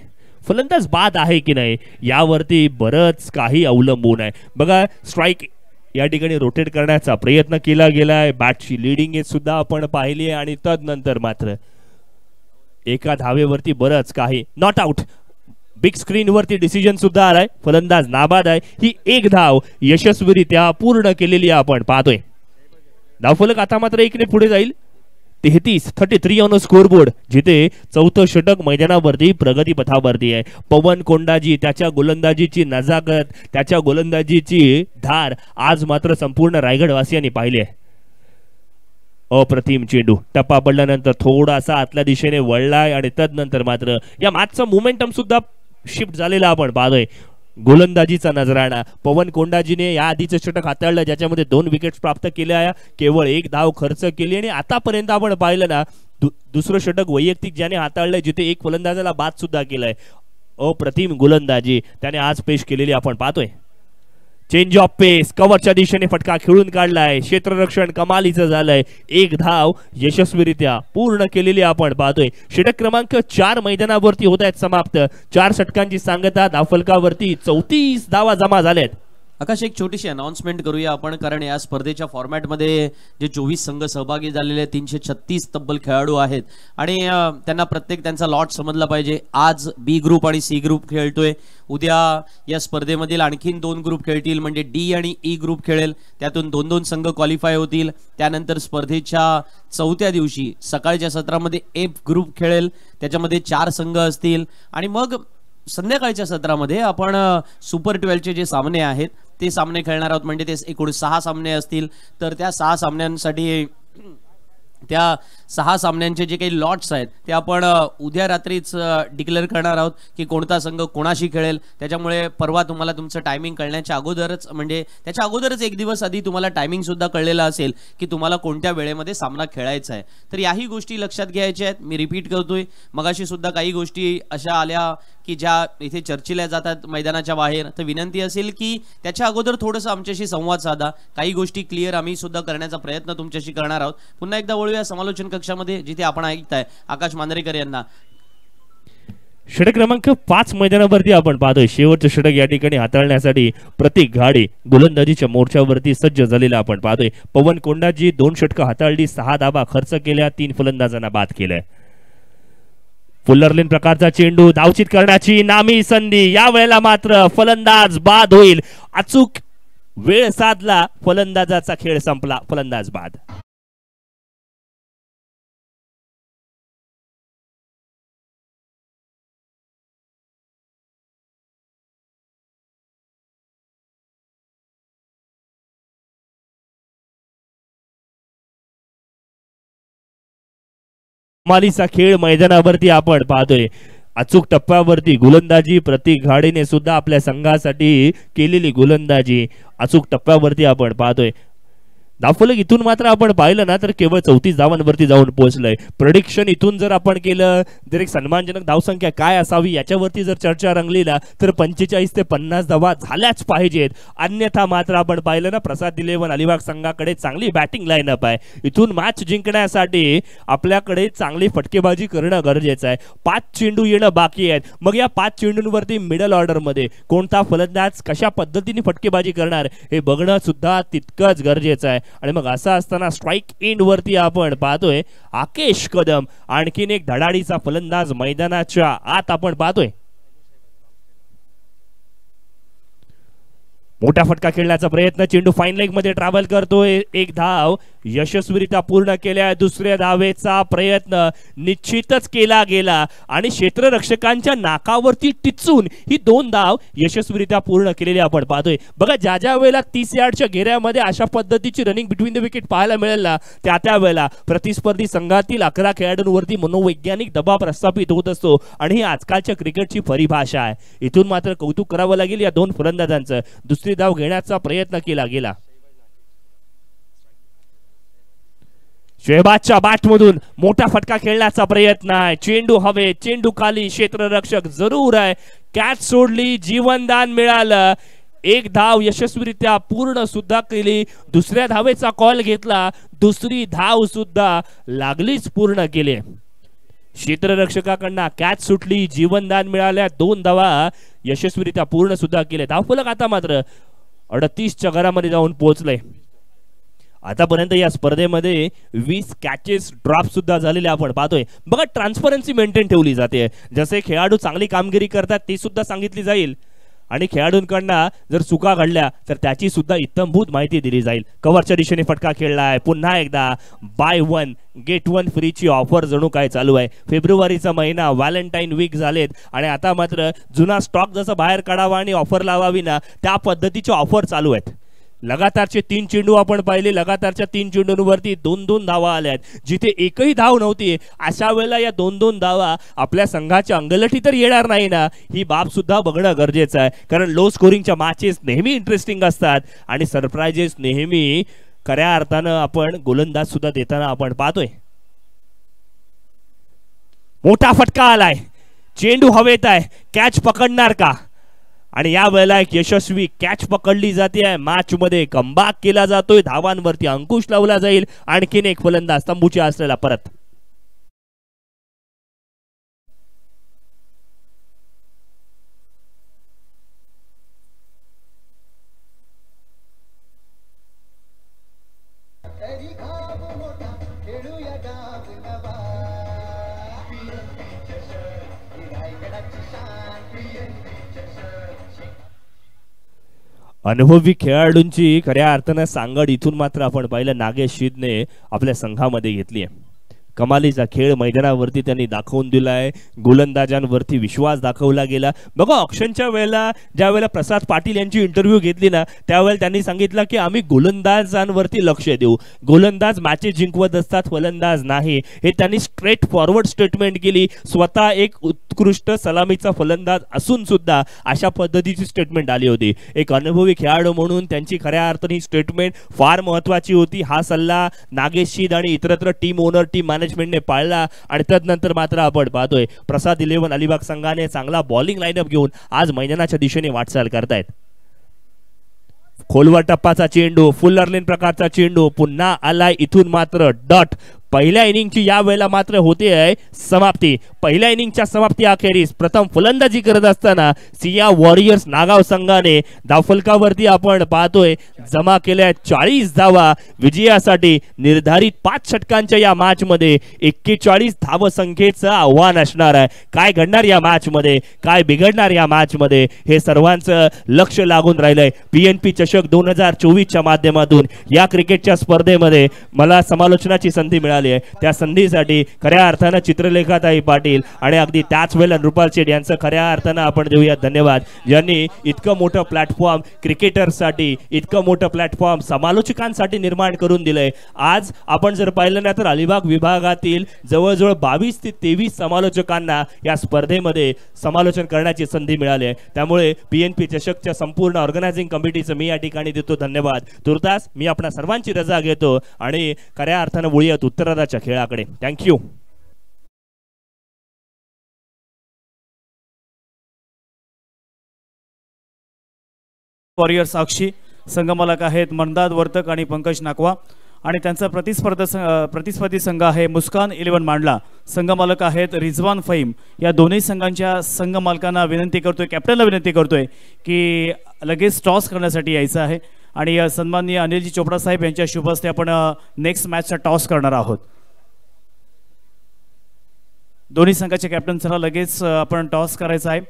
फलंदाज बाद आहे की नाही यावरती बरंच काही अवलंबून आहे. बघा, स्ट्राईक या ठिकाणी रोटेट करण्याचा प्रयत्न केला गेलाय. बॅटची लिडिंग एज सुद्धा आपण पाहिली आहे आणि तदनंतर मात्र एका धावेवरती बरंच काही. नॉट आउट, बिग स्क्रीन वरती डिसिजन सुद्धा आलाय. फलंदाज नाबाद आहे. ही एक धाव यशस्वीरित्या पूर्ण केलेली आपण पाहतोय. धावफलक आता मात्र 1 पुढे जाईल. 33 ऑन स्कोरबोर्ड, जिथे चौथं षटक मैदानावरती प्रगती पथावरती आहे. पवन कोंडाजी, त्याच्या गोलंदाजीची नजाकत, त्याच्या गोलंदाजीची धार आज मात्र संपूर्ण रायगडवासियांनी पाहिली आहे. अप्रतिम चेंडू टप्पा पडल्यानंतर थोडासा आतल्या दिशेने वळलाय आणि तदनंतर मात्र या मॅचचा मोमेंटम सुद्धा शिफ्ट झालेला आपण पाहतोय. गोलंदाजीचा नजराणा. पवन कोंडाजीने या आधीचं षटक हाताळलं ज्याच्यामध्ये 2 विकेट्स प्राप्त केल्या, केवळ 1 धाव खर्च केली आणि आतापर्यंत आपण पाहिलं ना, दुसरं षटक वैयक्तिक ज्याने हाताळलंय जिथे 1 फलंदाजाला बाद सुद्धा केलाय. अप्रतिम गोलंदाजी त्याने आज पेश केलेली आपण पाहतोय. चेंज ऑफ पेस, कव्हरच्या दिशेने फटका खेळून काढलाय. क्षेत्ररक्षण कमालीचं झालंय. 1 धाव यशस्वीरित्या पूर्ण केलेली आपण पाहतोय. षटक क्रमांक 4 मैदानावरती होत आहेत समाप्त. 4 षटकांची सांगता. धावफलकावरती 34 धावा जमा झाल्यात. आकाश, एक छोटीशी अनाउन्समेंट करूया आपण, कारण या स्पर्धेच्या फॉर्मॅटमध्ये जे 24 संघ सहभागी झालेले 336 तब्बल खेळाडू आहेत आणि त्यांना प्रत्येक त्यांचा लॉट समजला पाहिजे. आज बी ग्रुप आणि सी ग्रुप खेळतोय. उद्या या स्पर्धेमधील आणखीन 2 ग्रुप खेळतील, म्हणजे डी आणि ई ग्रुप खेळेल. त्यातून 2-2 संघ क्वालिफाय होतील. त्यानंतर स्पर्धेच्या 4थ्या दिवशी सकाळच्या सत्रामध्ये एफ ग्रुप खेळेल, त्याच्यामध्ये 4 संघ असतील आणि मग संध्याकाळच्या सत्रामध्ये आपण सुपर 12चे जे सामने आहेत ते सामने खेळणार आहोत. म्हणजे ते एकूण 6 सामने असतील. तर त्या 6 सामन्यांसाठी त्या 6 सामन्यांचे जे काही लॉट्स आहेत ते आपण उद्या रात्रीच डिक्लेअर करणार आहोत की कोणता संघ कोणाशी खेळेल. त्याच्यामुळे परवा तुम्हाला तुमचं टायमिंग कळण्याच्या अगोदरच, म्हणजे त्याच्या अगोदरच 1 दिवस आधी तुम्हाला टायमिंग सुद्धा कळलेला असेल की तुम्हाला कोणत्या वेळेमध्ये सामना खेळायचा आहे. तर याही गोष्टी लक्षात घ्यायच्या आहेत. मी रिपीट करतोय, मगाशी सुद्धा काही गोष्टी अशा आल्या की ज्या इथे चर्चेल्या जातात मैदानाच्या बाहेर. तर विनंती असेल की त्याच्या अगोदर थोडंसं आमच्याशी संवाद साधा. काही गोष्टी क्लिअर आम्ही सुद्धा करण्याचा प्रयत्न तुमच्याशी करणार आहोत. पुन्हा एकदा वळूया समालोचन कक्षामध्ये, जिथे आपण ऐकताय आकाश मांजरेकर यांना. षटक क्रमांक 5 मैदानावरती आपण पाहतोय. शेवटचं षटक या ठिकाणी हाताळण्यासाठी प्रत्येक गाडी गोलंदाजीच्या मोर्चावरती सज्ज झालेला आपण पाहतोय. पवन कोंडाजी 2 षटकं हाताळली, 6 धावा खर्च केल्या, 3 फलंदाजांना बाद केलंय. फुल्लरलिन प्रकारचा चेंडू, धावचित करण्याची नामी संधी. या वेळेला मात्र फलंदाज बाद होईल. अचूक वेळ साधला, फलंदाजाचा खेळ संपला, फलंदाज बाद. कमालीचा खेळ मैदानावरती आपण पाहतोय. अचूक टप्प्यावरती गोलंदाजी प्रतीक घाडेने सुद्धा आपल्या संघासाठी केलेली गोलंदाजी अचूक टप्प्यावरती आपण पाहतोय. धावफलक इथून मात्र आपण पाहिलं ना तर केवळ 34 धावांवरती जाऊन पोहोचलंय. प्रेडिक्शन इथून जर आपण केलं तर एक सन्मानजनक धावसंख्या काय असावी याच्यावरती जर चर्चा रंगली ना तर 45 ते 50 धावा झाल्याच पाहिजेत. अन्यथा मात्र आपण पाहिलं ना प्रसाद 11 अलिबाग संघाकडे चांगली बॅटिंग लाईनअप आहे. इथून मॅच जिंकण्यासाठी आपल्याकडे चांगली फटकेबाजी करणं गरजेचं आहे. 5 चेंडू येणं बाकी आहेत. मग या 5 चेंडूंवरती मिडल ऑर्डर मध्ये कोणता फलंदाज कशा पद्धतीने फटकेबाजी करणार हे बघणं सुद्धा तितकंच गरजेचं आहे. आणि मग असं असताना स्ट्राईक एंड वरती आपण पाहतोय आकेश कदम, आणखीन एक धडाडीचा फलंदाज मैदानाच्या आत आपण पाहतोय. मोठा फटका खेळण्याचा प्रयत्न, चेंडू फाईन लेग मध्ये ट्रॅव्हल करतोय. एक धाव यशस्वीरित्या पूर्ण केल्या. दुसऱ्या धावेचा प्रयत्न निश्चितच केला गेला आणि क्षेत्ररक्षकांच्या नाकावरती टिचून ही 2 धाव यशस्वीरित्या पूर्ण केलेली आपण पाहतोय. बघा ज्या वेळेला 30 यार्डच्या घेऱ्यामध्ये अशा पद्धतीची रनिंग बिटवीन द विकेट पाहायला मिळेल ना त्या वेळेला प्रतिस्पर्धी संघातील 11 खेळाडूंवरती मनोवैज्ञानिक दबाव प्रस्थापित होत असतो आणि ही आजकालच्या क्रिकेटची परिभाषा आहे. इथून मात्र कौतुक करावं लागेल या 2 फलंदाजांचं. दुसरी धाव घेण्याचा प्रयत्न केला गेला. शहबाजच्या बॅटमधून मोठा फटका खेळण्याचा प्रयत्न आहे. चेंडू हवे, चेंडू खाली, क्षेत्ररक्षक जरूर आहे. कॅच सोडली, जीवनदान मिळालं. एक धाव यशस्वीरित्या पूर्ण सुद्धा केली. दुसऱ्या धावेचा कॉल घेतला, दुसरी धाव सुद्धा लागलीच पूर्ण केली. क्षेत्ररक्षकाकडनं कॅच सुटली, जीवनदान मिळाल्या. 2 धावा यशस्वीरित्या पूर्ण सुद्धा केले. धावफलक आता मात्र 38च्या घरामध्ये जाऊन पोहोचले. आतापर्यंत या स्पर्धेमध्ये 20 कॅचेस ड्रॉप सुद्धा झालेले आपण पाहतोय. बघा ट्रान्सपरन्सी मेंटेन ठेवली जाते. जसे खेळाडू चांगली कामगिरी करतात ती सुद्धा सांगितली जाईल आणि खेळाडूंकडनं जर चुका घडल्या तर त्याची सुद्धा इत्तमभूत माहिती दिली जाईल. कव्हरच्या दिशेने फटका खेळलाय. पुन्हा एकदा बाय 1 गेट 1 फ्रीची ऑफर जणू काय चालू आहे. फेब्रुवारीचा महिना, व्हॅलेंटाईन वीक झालेत आणि आता मात्र जुना स्टॉक जसं बाहेर काढावा आणि ऑफर लावावी ना त्या पद्धतीच्या ऑफर चालू आहेत. लगातारचे 3 चेंडू आपण पाहिले. लगातारच्या 3 चेंडूंवरती 2-2 धावा आल्यात. जिथे एकही धाव नव्हती अशा वेळेला या 2-2 धावा आपल्या संघाच्या अंगलठी तर येणार नाही ना ही बाब सुद्धा बघणं गरजेचं आहे. कारण लो स्कोरिंगच्या मॅचेस नेहमी इंटरेस्टिंग असतात आणि सरप्राइजेस नेहमी खऱ्या अर्थानं आपण गोलंदाज सुद्धा देताना आपण पाहतोय. मोठा फटका आलाय. चेंडू हवेत आहे. कॅच पकडणार का? आणि या वेळेला एक यशस्वी कॅच पकडली जाते. मॅच मध्ये कमबॅक केला जातोय. धावांवरती अंकुश लावला जाईल. आणखीन एक फलंदाज तंबूच्या असलेला परत. अनुभवी खेळाडूंची खऱ्या अर्थानं सांगड इथून मात्र आपण पाहिलं नागेश शीदने आपल्या संघामध्ये घेतली आहे. कमालीचा खेळ मैदानावरती त्यांनी दाखवून दिलाय. गोलंदाजांवरती विश्वास दाखवला गेला. बघा ऑक्शनच्या वेळेला ज्या वेळेला प्रसाद पाटील यांची इंटरव्ह्यू घेतली ना त्यावेळेला त्यांनी सांगितलं की आम्ही गोलंदाजांवरती लक्ष देऊ. गोलंदाज मॅचेस जिंकवत असतात, फलंदाज नाही. हे त्यांनी स्ट्रेट फॉरवर्ड स्टेटमेंट केली. स्वतः एक उत्कृष्ट सलामीचा फलंदाज असून सुद्धा अशा पद्धतीची स्टेटमेंट आली होती. एक अनुभवी खेळाडू म्हणून त्यांची खऱ्या अर्थाने ही स्टेटमेंट फार महत्वाची होती. हा सल्ला नागेश शीद आणि इतरत्र टीम ओनर, टीम मॅनेजमेंटने पाळला आणि त्यानंतर मात्र आपण पाहतोय प्रसाद 11 अलिबाग संघाने चांगला बॉलिंग लाईनअप घेऊन आज मैदानाच्या दिशेने वाटचाल करतायत. खोलवर टप्पाचा चेंडू, फुल अर्लेन प्रकारचा चेंडू पुन्हा आलाय. इथून मात्र डॉट. पहिल्या इनिंगची या वेळेला मात्र होते आहे समाप्ती. पहिल्या इनिंगच्या समाप्ती अखेरीस प्रथम फलंदाजी करत असताना सिया वॉरियर्स नागाव संघाने धावफलकावरती आपण पाहतोय जमा केल्या 40 धावा. विजयासाठी निर्धारित 5 षटकांच्या या मॅच मध्ये 41 धावसंख्येचं आव्हान असणार आहे. काय घडणार या मॅच मध्ये, काय बिघडणार या मॅच मध्ये हे सर्वांचं लक्ष लागून राहिलंय. PNP चषक 2024च्या माध्यमातून या क्रिकेटच्या स्पर्धेमध्ये मला समालोचनाची संधी मिळाली. मिळाली आहे. त्या संधीसाठी खऱ्या अर्थानं चित्रलेखाताई पाटील आणि अगदी त्याच वेळेला नृपाल शेठ यांचं खऱ्या अर्थानं आपण देऊया धन्यवाद, ज्यांनी इतकं मोठं प्लॅटफॉर्म क्रिकेटर्ससाठी, इतकं मोठं प्लॅटफॉर्म समालोचकांसाठी निर्माण करून दिलंय. आज आपण जर पाहिलं ना तर अलिबाग विभागातील जवळजवळ 22 ते 23 समालोचकांना या स्पर्धेमध्ये समालोचन करण्याची संधी मिळाली आहे. त्यामुळे PNP चषकच्या संपूर्ण ऑर्गनायझिंग कमिटीचं मी या ठिकाणी देतो धन्यवाद. तुर्तास मी आपणा सर्वांची रजा घेतो आणि खऱ्या अर्थानं वळूयात उत्तरार्धाच्या खेळाकडे. थँक्यू. वॉरियर्स अक्षी संघमालक आहेत मनदाद वर्तक आणि पंकज नाकवा आणि त्यांचा प्रतिस्पर्धी संघ आहे मुस्कान 11 मांडला. संघमालक आहेत रिझवान फहीम. या दोन्ही संघांच्या संघ मालकांना विनंती करतोय, कॅप्टनला विनंती करतोय की लगेच टॉस करण्यासाठी यायचं आहे आणि सन्माननीय अनिलजी चोपडा साहेब यांच्या शुभ हस्ते आपण नेक्स्ट मॅचचा टॉस करणार आहोत. दोन्ही संघाच्या कॅप्टनला लगेच आपण टॉस करायचा आहे.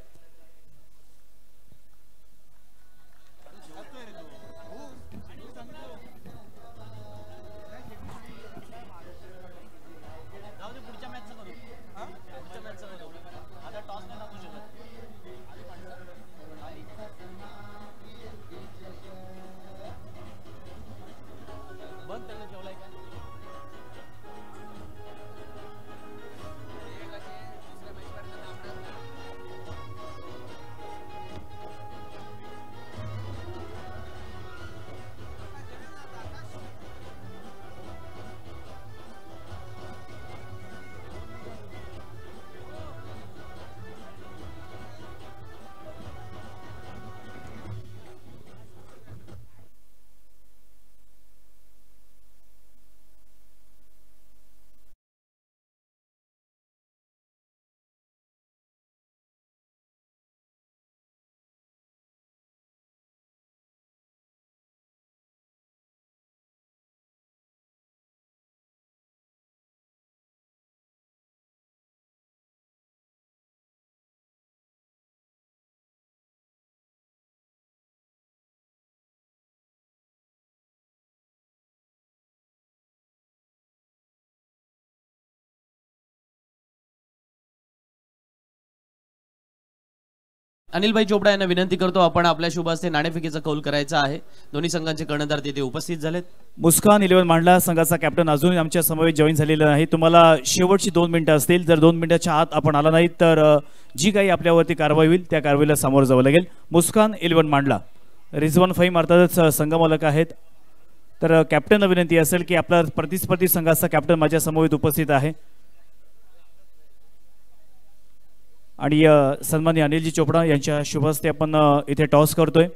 अनिलभाई चोपडा यांना विनंती करतो आपण आपल्या शुभ हस्ते नाणेफेकीचा कौल करायचा आहे. दोन्ही संघांचे कर्णधार तिथे उपस्थित झालेत. मुस्कान 11 मांडला संघाचा कॅप्टन अजून आमच्या समवेत जॉईन झालेला नाही. तुम्हाला शेवटची 2 मिनिटं असतील. जर 2 मिनिटाच्या आत आपण आला नाही तर जी काही आपल्यावरती कारवाई होईल त्या कारवाईला सामोरं जावं लागेल. मुस्कान 11 मांडला. रिझवान फहीम अर्थातच संघमालक आहेत. तर कॅप्टनला विनंती असेल की आपला प्रतिस्पर्धी संघाचा कॅप्टन माझ्या समवेत उपस्थित आहे आणि सन्माननीय अनिलजी चोपडा यांच्या शुभ हस्ते आपण इथे टॉस करतोय.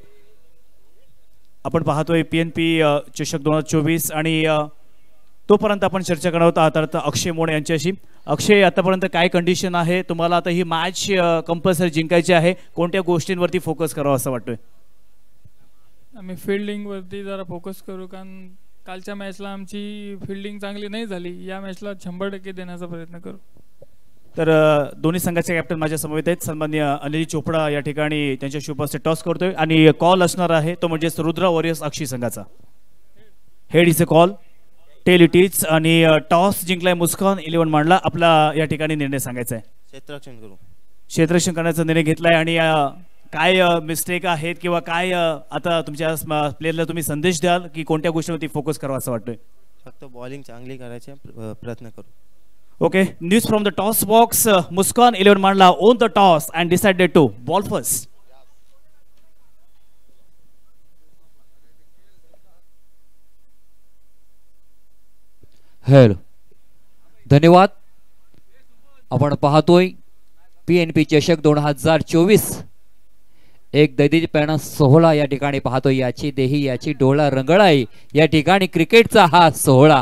आपण पाहतोय PNP चषक 2024 आणि तोपर्यंत आपण चर्चा करणार आहोत आता अक्षय मोड यांच्याशी. अक्षय, आतापर्यंत काय कंडिशन आहे? तुम्हाला आता ही मॅच कंपल्सरी जिंकायची आहे. कोणत्या गोष्टींवरती फोकस करावं असं वाटतंय? आम्ही फिल्डिंगवरती जरा फोकस करू, कारण कालच्या मॅचला आमची फिल्डिंग चांगली नाही झाली. या मॅचला 100% देण्याचा प्रयत्न करू. तर दोन्ही संघाचे कॅप्टन माझ्या समवेत आहेत. सन्माननीय अनिल चोपडा या ठिकाणी त्यांच्या शुभ हस्ते टॉस करतोय आणि कॉल असणार आहे तो म्हणजे रुद्रा वॉरियर्स अक्षी संघाचा. Head is a call, tail it is. आणि टॉस जिंकलाय मुस्कान 11 मांडला. आपला या ठिकाणी निर्णय सांगायचा आहे. क्षेत्ररक्षण करू. क्षेत्ररक्षण करण्याचा निर्णय घेतलाय. आणि काय मिस्टेक आहेत किंवा काय आता तुमच्या प्लेयरला तुम्ही संदेश द्याल की कोणत्या गोष्टीवरती फोकस करावा असं वाटतंय? फक्त बॉलिंग चांगली करायचे प्रयत्न करू. Okay, news from the toss box. Muskan 11 Mandla owned the toss and decided to ball first. Hello, धन्यवाद. आपण पाहतोय PNP चषक 2024 एक दैदिप्यमान सोहळा या ठिकाणी पाहतोय. याची देही याची डोळा रंगळाई या ठिकाणी क्रिकेटचा हा सोहळा.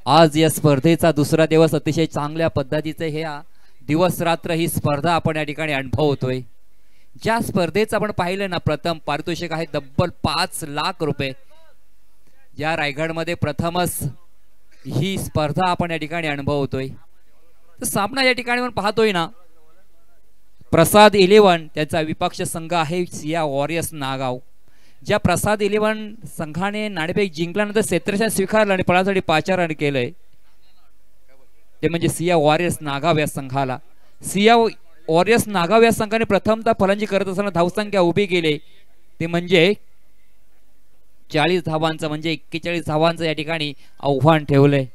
आज या स्पर्धेचा दुसरा दिवस अतिशय चांगल्या पद्धतीचे हे दिवस रात्र ही स्पर्धा आपण या ठिकाणी अनुभवतोय. ज्या स्पर्धेचं आपण पाहिलं ना, प्रथम पारितोषिक आहे तब्बल 5 लाख रुपये. या रायगडमध्ये प्रथमच ही स्पर्धा आपण या ठिकाणी अनुभवतोय. तर सामना या ठिकाणी आपण पाहतोय ना, प्रसाद 11 त्यांचा विपक्ष संघ आहे सिया वॉरियर्स नागाव. ज्या प्रसाद 11 संघाने नाणेफेक जिंकल्यानंतर क्षेत्ररक्षण स्वीकारलं आणि पळासाठी पाचारण केलंय. ते म्हणजे सिया वॉरियर्स नागाव या संघाला. सिया वॉरियर्स नागाव या संघाने प्रथमतः फलंदाजी करत असताना धावसंख्या उभी केली ते म्हणजे 40 धावांचं, म्हणजे 41 धावांचं या ठिकाणी आव्हान ठेवलंय.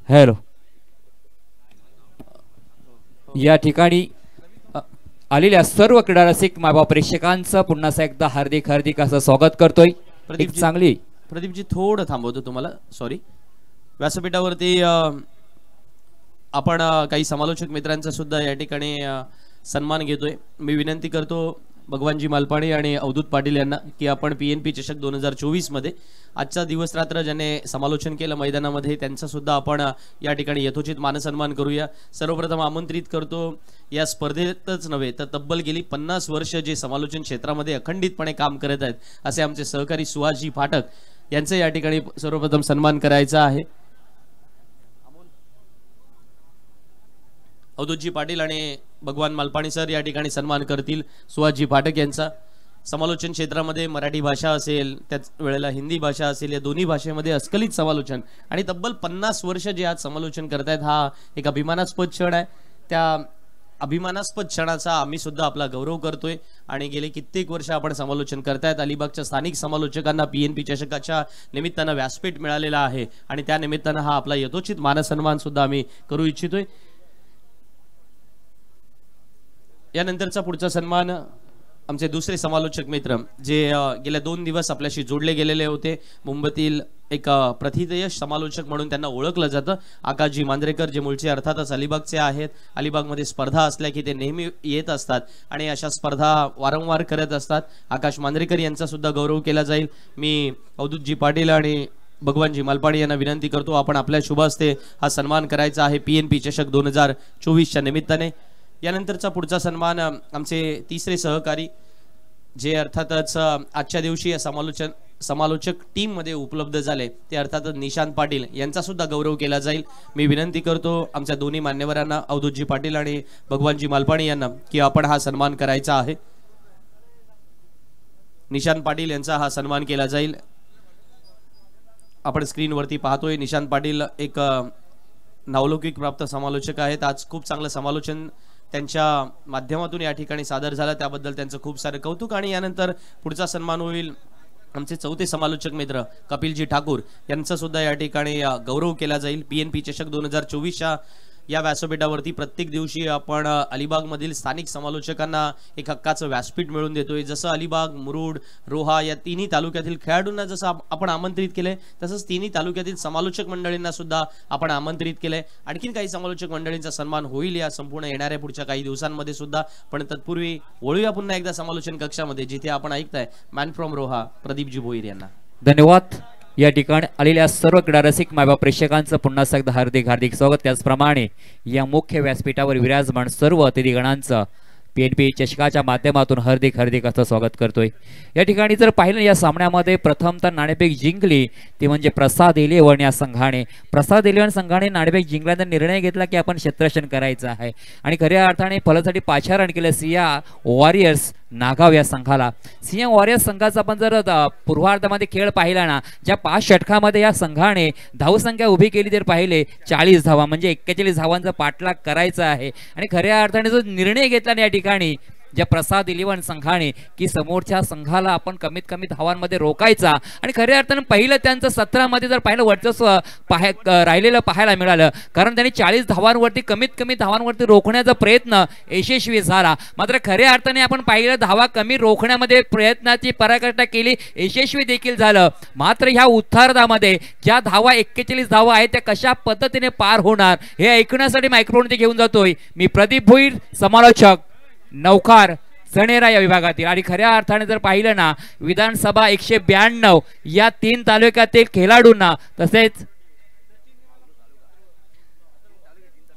हॅलो, या ठिकाणी आलेल्या सर्व क्रीडा रसिक मायबाप प्रेक्षकांचं पुन्हा एकदा हार्दिक हार्दिक असं स्वागत करतोय. एक चांगली प्रदीपजी थोडं थांबवतो तुम्हाला, सॉरी. व्यासपीठावरती आपण काही समालोचक मित्रांचा सुद्धा या ठिकाणी सन्मान घेतोय. मी विनंती करतो भगवानजी मालपाणी आणि अवधूत पाटील यांना की आपण PNP चषक 2024 मध्ये आजचा दिवस रात्र ज्याने समालोचन केलं मैदानामध्ये त्यांचा सुद्धा आपण या ठिकाणी यथोचित मानसन्मान करूया. सर्वप्रथम आमंत्रित करतो या स्पर्धेतच नव्हे तर तब्बल गेली 50 वर्ष जे समालोचन क्षेत्रामध्ये अखंडितपणे काम करत आहेत असे आमचे सहकारी सुहासजी फाटक यांचे या ठिकाणी सर्वप्रथम सन्मान करायचा आहे. अवधूतजी पाटील आणि भगवान मालपाणी सर या ठिकाणी सन्मान करतील सुहासजी फाटक यांचा. समालोचन क्षेत्रामध्ये मराठी भाषा असेल, त्याच वेळेला हिंदी भाषा असेल, या दोन्ही भाषेमध्ये अस्खलित समालोचन आणि तब्बल 50 वर्ष जे आज समालोचन करतायत हा एक अभिमानास्पद क्षण आहे. त्या अभिमानास्पद क्षणाचा आम्ही सुद्धा आपला गौरव करतोय आणि गेले कित्येक वर्ष आपण समालोचन करतायत. अलिबागच्या स्थानिक समालोचकांना PNP चषकाच्या निमित्तानं व्यासपीठ मिळालेला आहे आणि त्या निमित्तानं हा आपला यथोचित मानसन्मान सुद्धा आम्ही करू इच्छितोय. यानंतरचा पुढचा सन्मान आमचे दुसरे समालोचक मित्र जे गेल्या 2 दिवस आपल्याशी जोडले गेलेले होते. मुंबईतील एक प्रथितयश समालोचक म्हणून त्यांना ओळखलं जातं. आकाशजी मांजरेकर जे मूळचे अर्थातच अलिबागचे आहेत. अलिबागमध्ये स्पर्धा असल्या की ते नेहमी येत असतात आणि अशा स्पर्धा वारंवार करत असतात. आकाश मांजरेकर यांचा सुद्धा गौरव केला जाईल. मी अवधूतजी पाटील आणि भगवानजी मालपाणी यांना विनंती करतो आपण आपल्या शुभ हस्ते हा सन्मान करायचा आहे PNP चषक 2024च्या निमित्ताने. यानंतरचा पुढचा सन्मान आमचे तिसरे सहकारी जे अर्थातच आजच्या दिवशी या समालोचक टीम मध्ये उपलब्ध झाले ते अर्थातच निशांत पाटील यांचा सुद्धा गौरव केला जाईल. मी विनंती करतो आमच्या दोन्ही मान्यवरांना अवधूतजी पाटील आणि भगवानजी मालपाणी यांना की आपण हा सन्मान करायचा आहे. निशांत पाटील यांचा हा सन्मान केला जाईल. आपण स्क्रीनवरती पाहतोय निशांत पाटील एक नावलौकिक प्राप्त समालोचक आहेत. आज खूप चांगलं समालोचन त्यांच्या माध्यमातून या ठिकाणी सादर झाला त्याबद्दल त्यांचं खूप सारं कौतुक. आणि यानंतर पुढचा सन्मान होईल आमचे चौथे समालोचक मित्र कपिलजी ठाकूर यांचा सुद्धा या ठिकाणी गौरव केला जाईल. PNP चषक 2024च्या या व्यासपीठावरती प्रत्येक दिवशी आपण अलिबागमधील स्थानिक समालोचकांना एक हक्काचं व्यासपीठ मिळवून देतोय. जसं अलिबाग, मुरुड, रोहा या तिन्ही तालुक्यातील खेळाडूंना जसं आपण आमंत्रित केलंय तसंच तिन्ही तालुक्यातील समालोचक मंडळींना सुद्धा आपण आमंत्रित केलंय. आणखीन काही समालोचक मंडळींचा सन्मान होईल या संपूर्ण येणाऱ्या पुढच्या काही दिवसांमध्ये सुद्धा. पण तत्पूर्वी वळूया पुन्हा एकदा समालोचन कक्षामध्ये जिथे आपण ऐकताय मॅन फ्रॉम रोहा प्रदीपजी भोईर यांना. धन्यवाद. या ठिकाणी आलेल्या सर्व क्रीडा रसिक मायबाप प्रेक्षकांचं पुन्हा एकदा हार्दिक हार्दिक स्वागत. त्याचप्रमाणे या मुख्य व्यासपीठावर विराजमान सर्व अतिथीगणांचं PNP चषकाच्या माध्यमातून हार्दिक हार्दिक असं स्वागत करतोय. या ठिकाणी जर पाहिलं या सामन्यामध्ये प्रथमतः नाणेफेक जिंकली ती म्हणजे प्रसाद 11 या संघाने. प्रसाद 11 संघाने नाणेफेक जिंकल्यानंतर निर्णय घेतला की आपण क्षेत्ररक्षण करायचं आहे आणि खऱ्या अर्थाने फलसाठी पाचारण केलं सिया वॉरियर्स नागाव या संघाला. सिया वॉरियर्स संघाचा आपण जर पूर्वार्धामध्ये खेळ पाहिला ना, ज्या 5 षटकामध्ये या संघाने धावसंख्या उभी केली तर पाहिले 40 धावा म्हणजे 41 धावांचा पाठलाग करायचा आहे. आणि खऱ्या अर्थाने जो निर्णय घेतला या ठिकाणी ज्या प्रसाद 11 संघाने की समोरच्या संघाला आपण कमीत कमी धावांमध्ये रोखायचा आणि खऱ्या अर्थाने पहिलं त्यांचं 17 मध्ये जर पाहिलं वर्चस्व राहिलेलं पाहायला मिळालं. कारण त्यांनी 40 धावांवरती कमीत कमी धावांवरती रोखण्याचा प्रयत्न यशस्वी झाला. मात्र खऱ्या अर्थाने आपण पाहिलं धावा कमी रोखण्यामध्ये प्रयत्नाची पराकाष्ठा केली, यशस्वी देखील झालं. मात्र ह्या उत्तरार्धामध्ये ज्या धावा 41 धावा आहेत त्या कशा पद्धतीने पार होणार हे ऐकण्यासाठी मायक्रोफोन घेऊन जातोय मी प्रदीप भोईर, समालोचक नौकार सणेरा या विभागातील. आणि खऱ्या अर्थाने जर पाहिलं ना विधानसभा 192 या 3 तालुक्यातील खेळाडूंना तसेच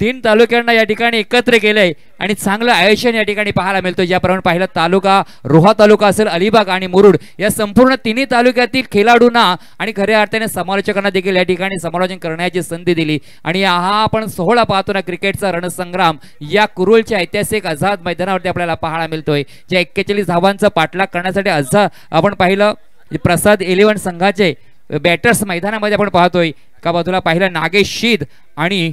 तीन तालुक्यांना या ठिकाणी एकत्र केलंय आणि चांगलं आयोजन या ठिकाणी पाहायला मिळतं. ज्याप्रमाणे पाहिलं तालुका रोहा तालुका असेल, अलिबाग आणि मुरुड या संपूर्ण तिन्ही तालुक्यातील खेळाडूंना आणि खऱ्या अर्थाने समालोचकांना देखील या ठिकाणी समालोचन करण्याची संधी दिली. आणि हा आपण सोहळा पाहतो ना, क्रिकेटचा रणसंग्राम या कुरुलच्या ऐतिहासिक आझाद मैदानावरती आपल्याला पाहायला मिळतोय. जे 41 धावांचा पाठलाग करण्यासाठी आझाद आपण पाहिलं प्रसाद 11 संघाचे बॅटर्स मैदानामध्ये आपण पाहतोय. एका बाजूला पाहिलं नागेश शीद आणि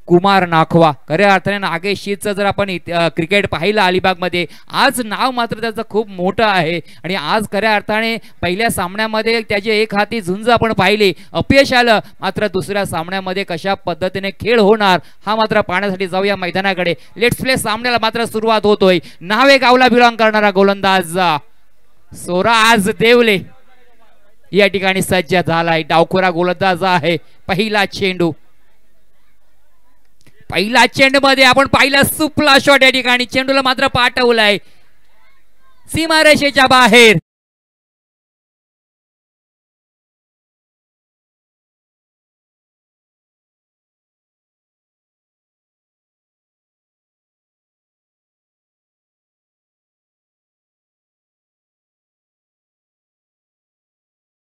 कुमार नाखवा. खऱ्या अर्थाने नागेश शीदचं जर आपण क्रिकेट पाहिलं अलिबागमध्ये, आज नाव मात्र त्याचं खूप मोठं आहे. आणि आज खऱ्या अर्थाने पहिल्या सामन्यामध्ये त्याची एक हाती झुंज आपण पाहिली, अपयश आलं. मात्र दुसऱ्या सामन्यामध्ये कशा पद्धतीने खेळ होणार हा मात्र पाहण्यासाठी जाऊया मैदानाकडे. लेट्स प्ले सामन्याला मात्र सुरुवात होतोय. नावे गावला बिलॉंग करणारा गोलंदाज सोराज देवले या ठिकाणी सज्ज झालाय. डावखुरा गोलंदाज आहे. पहिला चेंडू मध्ये आपण पाहिलं सुपला शॉट या ठिकाणी चेंडूला मात्र पाठवलाय सीमारेषेच्या बाहेर.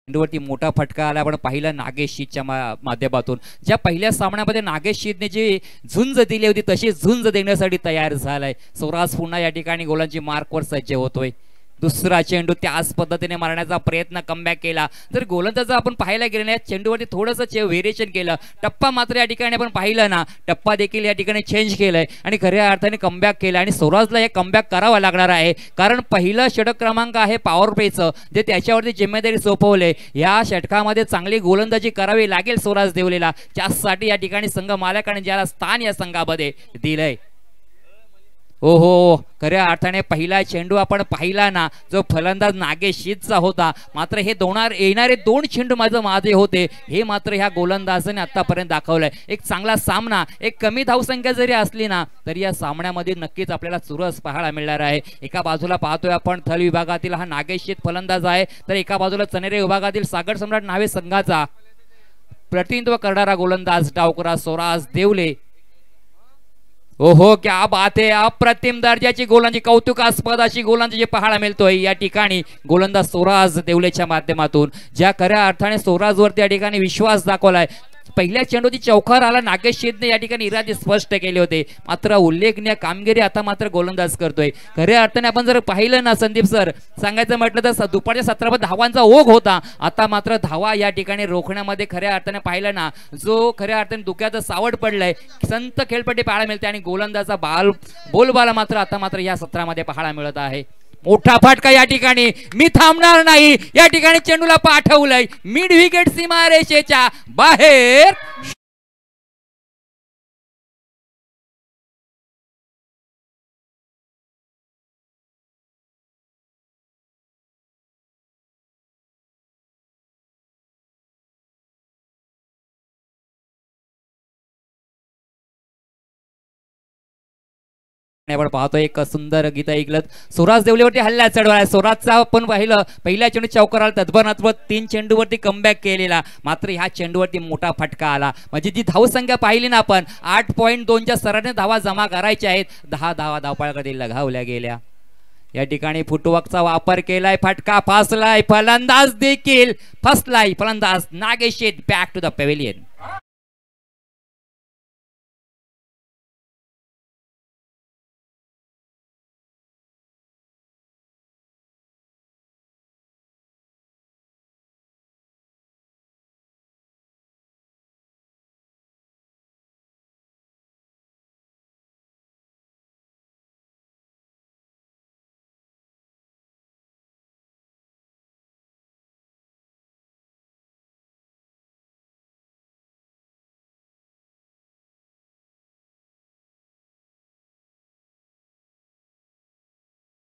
चेंडूवरती मोठा फटका आला. आपण पाहिलं नागेश शीदच्या माध्यमातून. ज्या पहिल्या सामन्यामध्ये नागेश शीदने जी झुंज दिली होती तशी झुंज देण्यासाठी तयार झालाय. स्वराज पुन्हा या ठिकाणी गोलांची मार्कवर सज्ज होतोय. दुसरा चेंडू त्याच पद्धतीने मारण्याचा प्रयत्न कमबॅक केला. जर गोलंदाज आपण पाहायला गेलं ना, या चेंडूवरती थोडंसं व्हेरिएशन केलं. टप्पा मात्र या ठिकाणी आपण पाहिलं ना, टप्पा देखील या ठिकाणी चेंज केलाय आणि खऱ्या अर्थाने कमबॅक केलं. आणि स्वराजला हे कमबॅक करावं लागणार आहे, कारण पहिलं षटक क्रमांक आहे पॉवर प्लेचं, जे त्याच्यावरती जिम्मेदारी सोपवले. या षटकामध्ये चांगली गोलंदाजी करावी लागेल स्वराज देवलेला. त्यासाठी या ठिकाणी संघ मालकाने ज्याला स्थान या संघामध्ये दिलंय. हो, खऱ्या अर्थाने पहिला चेंडू आपण पाहिला ना, जो फलंदाज नागेश शीदचा होता. मात्र हे येणारे 2 चेंडू माझे होते, हे मात्र ह्या गोलंदाजाने आतापर्यंत दाखवलंय. एक चांगला सामना, एक कमी धावसंख्या जरी असली ना तरी या सामन्यामध्ये नक्कीच आपल्याला चुरस पाहायला मिळणार आहे. एका बाजूला पाहतोय आपण थल विभागातील हा नागेश शीद फलंदाज आहे, तर एका बाजूला चनेरे विभागातील सागर सम्राट नावे संघाचा प्रतिनिधित्व करणारा गोलंदाज डावखुरा स्वराज देवले. ओहो, क्या बात आहे. अप्रतिम दर्जाची गोलंदाजी, कौतुकास्पद अशी गोलंदाजी पाहायला मिळतोय या ठिकाणी गोलंदाज स्वराज देवलेच्या माध्यमातून. ज्या खऱ्या अर्थाने स्वराजवरती या ठिकाणी विश्वास दाखवलाय. पहिल्या चेंडूची चौकार आला, नागेश शीदने या ठिकाणी इरादे स्पष्ट केले होते. मात्र उल्लेखनीय कामगिरी आता मात्र गोलंदाज करतोय. खऱ्या अर्थाने आपण जर पाहिलं ना संदीप सर, सांगायचं म्हटलं तर दुपारच्या सत्रामध्ये धावांचा ओघ होता. आता मात्र धावा या ठिकाणी रोखण्यामध्ये खऱ्या अर्थाने पाहिलं ना, जो खऱ्या अर्थाने धुक्याचं सावट पडलंय, संत खेळपट्टी पाहायला मिळते. आणि गोलंदाजा बोलबाला मात्र आता मात्र या सत्रामध्ये पाहायला मिळत आहे. मोठा फटका या ठिकाणी, मी थांबणार नाही. या ठिकाणी चेंडूला पाठवलंय मिड विकेट सीमारेषेच्या बाहेर. आपण पाहतोय एक सुंदर गीत ऐकलं. स्वराज देवलेवरती हल्ला चढवला. स्वराजचा आपण पाहिलं पहिल्या चेंडू चौकार आला, तद्भनात्मक 3 चेंडूवरती कमबॅक केलेला. मात्र ह्या चेंडूवरती मोठा फटका आला. म्हणजे जी धावसंख्या पाहिली ना आपण, 8.2च्या सराने धावा जमा करायच्या आहेत. 10 धावा धावपळाकडे लगावल्या गेल्या. या ठिकाणी फुटवर्कचा वापर केलाय, फटका फासलाय, फलंदाज देखील फसलाय. फलंदाज Nagesh Shid back to the pavilion.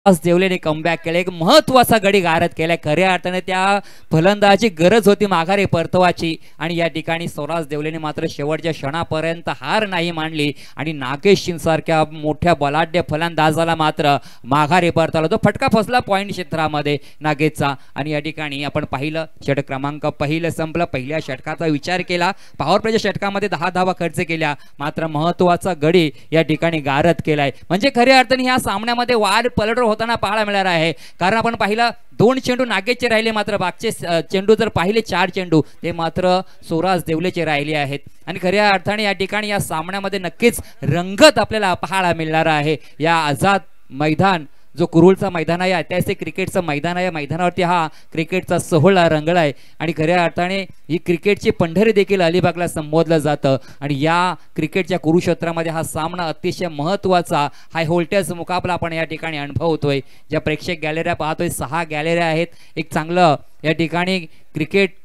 देवलेने कमबॅक केलं, एक महत्वाचा गडी गारद केलाय. खऱ्या अर्थाने त्या फलंदाजी गरज होती माघारी परतवाची आणि या ठिकाणी स्वराज देवलेने मात्र शेवटच्या क्षणापर्यंत हार नाही मानली आणि नागेश सारख्या मोठ्या बलाढ्य फलंदाजाला मात्र माघारी परतवला. तो फटका फसला पॉइंट क्षेत्रामध्ये नागेशचा आणि या ठिकाणी आपण पाहिलं षटक क्रमांक पहिलं संपलं. पहिल्या षटकाचा विचार केला, पॉवर प्लेच्या षटकामध्ये 10 धावा खर्च केल्या, मात्र महत्वाचा गडी या ठिकाणी गारद केलाय. म्हणजे खऱ्या अर्थाने ह्या सामन्यामध्ये वाद पलट होताना पाहायला मिळणार आहे. कारण आपण पाहिलं 2 चेंडू नागेशचे राहिले, मात्र बागचे चेंडू जर पाहिले 4 चेंडू ते मात्र स्वराज देवलेचे राहिले आहेत. आणि खऱ्या अर्थाने या ठिकाणी या सामन्यामध्ये नक्कीच रंगत आपल्याला पाहायला मिळणार आहे. या आझाद मैदान जो कुरुलचा मैदान आहे, ऐतिहासिक क्रिकेटचं मैदान आहे, मैदानावरती हा क्रिकेटचा सोहळा रंगला आहे आणि खऱ्या अर्थाने ही क्रिकेटची पंढरी देखील अलिबागला संबोधलं जातं. आणि या क्रिकेटच्या कुरुक्षेत्रामध्ये हा सामना अतिशय महत्त्वाचा हाय व्होल्टेज मुकाबला आपण या ठिकाणी अनुभवतोय. ज्या प्रेक्षक गॅलऱ्या पाहतोय 6 गॅलऱ्या आहेत. एक चांगलं या ठिकाणी क्रिकेट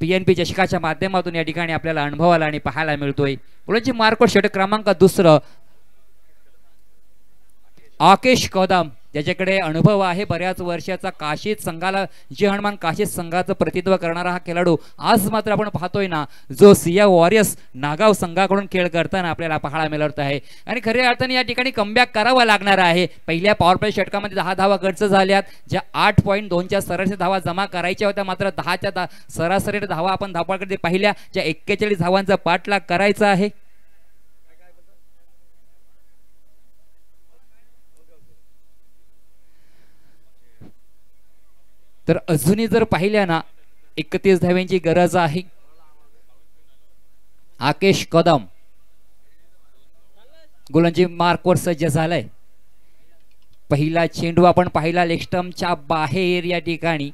PNP चषकाच्या माध्यमातून या ठिकाणी आपल्याला अनुभवायला आणि पाहायला मिळतोय. मुलांची मार्कआउट षटक क्रमांक 2 आकेश कदम, ज्याच्याकडे अनुभव आहे बऱ्याच वर्षाचा. काशीद संघाला जे हनुमान काशीद संघाचं प्रतिनिधित्व करणारा हा खेळाडू आज मात्र आपण पाहतोय ना, जो सिया वॉरियर्स नागाव संघाकडून खेळ करताना आपल्याला पाहायला मिळत आहे. आणि खऱ्या अर्थाने या ठिकाणी कमबॅक करावा लागणार आहे. पहिल्या पॉवर प्ले षटकामध्ये 10 धावा खर्च झाल्यात, ज्या 8.2च्या सरासरी धावा जमा करायच्या होत्या, मात्र 10च्या सरासरी धावा आपण धावपळकडे पाहिल्या, ज्या 41 धावांचा पाठलाग करायचा आहे. तर अजूनही जर पाहिल्या ना 31 धाव्यांची गरज आहे. आकेश कदम गोलंदाजी मार्कवर सज्ज झालाय. पहिला चेंडू आपण पाहिला लेगस्टंपच्या बाहेर या ठिकाणी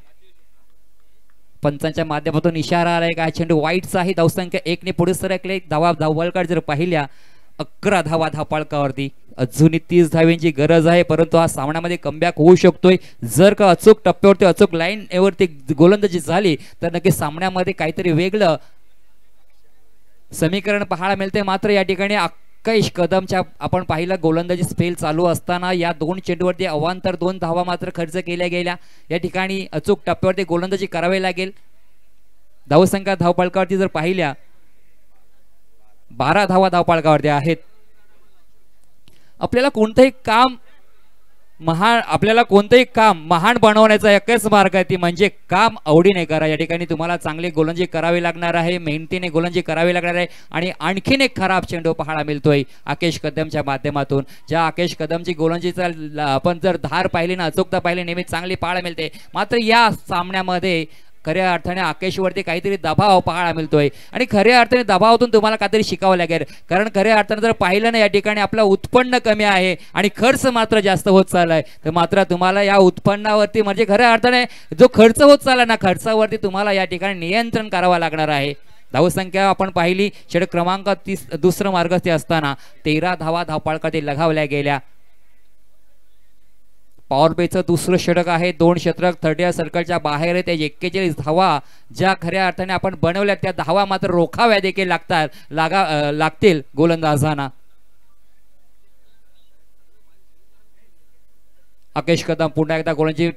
पंचांच्या माध्यमातून इशारा आलाय का चेंडू वाईटचा आहे. धावसंख्या 1 ने पुढे सरकले. धावबळकाट जर पाहिल्या 11 धावा धावपळकावरती. अजूनही 30 धाव्यांची गरज आहे, परंतु हा सामन्यामध्ये कमबॅक होऊ शकतोय. जर का अचूक टप्प्यावरती अचूक लाईन वरती गोलंदाजी झाली तर नक्की सामन्यामध्ये काहीतरी वेगळं समीकरण पाहायला मिळते. मात्र या ठिकाणी आकेश कदमच्या आपण पाहिलं गोलंदाजी स्पेल चालू असताना या 2 चेंडूवरती अवांतर 2 धावा मात्र खर्च केल्या गेल्या. या ठिकाणी अचूक टप्प्यावरती गोलंदाजी करावी लागेल. धावसंख्या धावपळकावरती जर पाहिल्या 12 धावा धावपळकावरती आहेत. आपल्याला कोणतंही काम महान बनवण्याचा एकच मार्ग आहे, ती म्हणजे काम आवडीने करा. या ठिकाणी तुम्हाला चांगली गोलंदाजी करावी लागणार आहे, मेहनतीने गोलंदाजी करावी लागणार आहे. आणि आणखीन एक खराब चेंडू पाहायला मिळतोय आकेश कदमच्या माध्यमातून. ज्या आकेश कदमची गोलंदाजीचा आपण जर धार पाहिली ना, अचूकता पाहिली, नेहमी चांगली पाहायला मिळते. मात्र या सामन्यामध्ये खऱ्या अर्थाने आकेशवरती काहीतरी दबाव पाहायला मिळतोय आणि खऱ्या अर्थाने दबावातून तुम्हाला काहीतरी शिकावं लागेल. कारण खऱ्या अर्थाने जर पाहिलं ना या ठिकाणी आपलं उत्पन्न कमी आहे आणि खर्च मात्र जास्त होत चाललाय, तर मात्र तुम्हाला या उत्पन्नावरती म्हणजे खऱ्या अर्थाने जो खर्च होत चालला ना, खर्चावरती तुम्हाला या ठिकाणी नियंत्रण करावं लागणार आहे. धावसंख्या आपण पाहिली षटक क्रमांक 2 मार्गस्थी असताना 13 धावा धावपळकावरती लगावल्या गेल्या. पॉवर प्लेचं 2रं षटक आहे. 2 षटक 30 सर्कलच्या बाहेर आहे. त्या 41 धावा ज्या खऱ्या अर्थाने आपण बनवल्या त्या धावा मात्र रोखाव्या देखील लागतील गोलंदाजांना. आकेश कदम पुन्हा एकदा गोलंदाजी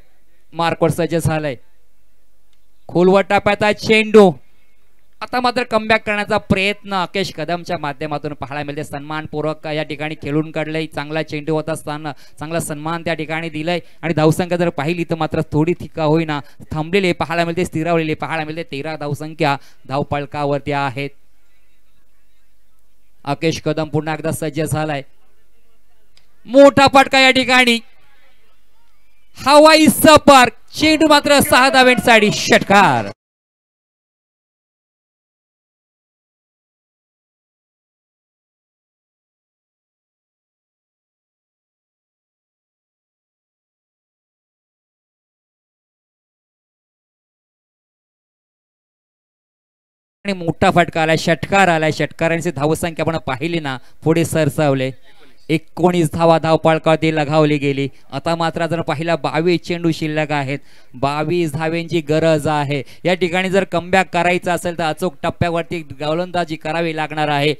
मार्कवर सज्ज झालाय. खोलवर टाप्याचा चेंडू. आता मात्र कमबॅक करण्याचा प्रयत्न आकेश कदमच्या माध्यमातून पाहायला मिळते. सन्मानपूर्वक या ठिकाणी खेळून काढलंय. चांगला चेंडू होता असताना चांगला सन्मान त्या ठिकाणी दिलाय आणि धावसंख्या जर पाहिली तर मात्र थोडी थिका होईना थांबलेले पाहायला मिळते, स्थिरावलेले पाहायला मिळते. 13 धावसंख्या धावपळकावरती आहेत. आकेश कदम पुन्हा एकदा सज्ज झालाय. मोठा फटका या ठिकाणी हवाई सपार. चेंडू मात्र 6 धावांसाठी षटकार. आणि मोठा फटका आलाय, षटकार आलाय. षटकारांची धावसंख्या आपण पाहिली ना पुढे सरसावले. 19 धावा धावपळकावरती लगावली गेली. आता मात्र जर पाहिला 22 चेंडू शिल्लक आहेत. 22 धाव्यांची गरज आहे. या ठिकाणी जर कमबॅक करायचं असेल तर अचूक टप्प्यावरती गोलंदाजी करावी लागणार आहे.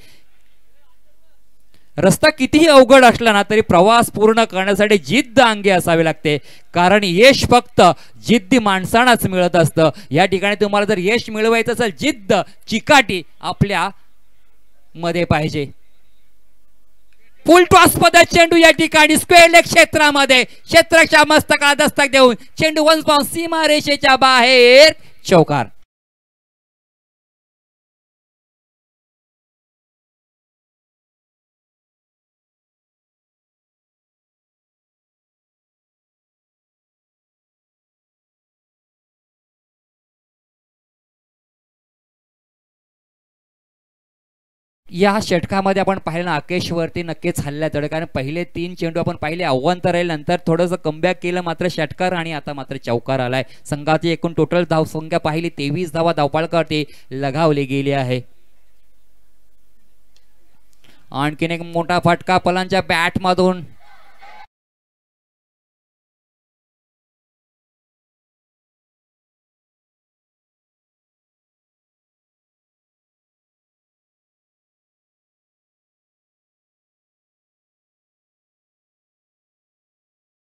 रस्ता कितीही अवघड असला ना तरी प्रवास पूर्ण करण्यासाठी जिद्द अंगी असावी लागते, कारण यश फक्त जिद्दी माणसांनाच मिळत असतं. या ठिकाणी तुम्हाला जर यश मिळवायचं असेल, जिद्द चिकाटी आपल्या मध्ये पाहिजे. फुल टॉस पद्धत चेंडू या ठिकाणी स्क्वेअर लेग क्षेत्रामध्ये क्षेत्राच्या मस्तकाला दस्तक देऊन चेंडू वन्स बाउंड सीमा रेषेच्या बाहेर चौकार. या षटकामध्ये आपण पाहिलं ना, आकेशवरती नक्कीच हल्ला चढ, कारण पहिले 3 चेंडू आपण पाहिले अव्वंतर राहील, नंतर थोडंसं कमबॅक केलं, मात्र षटकार आणि आता मात्र चौकार आलाय. संघाची एकूण टोटल धावसंख्या पाहिली 23 धावा धावपाळकरती लगावली गेली आहे. आणखीन एक मोठा फटका पलांच्या बॅट मधून.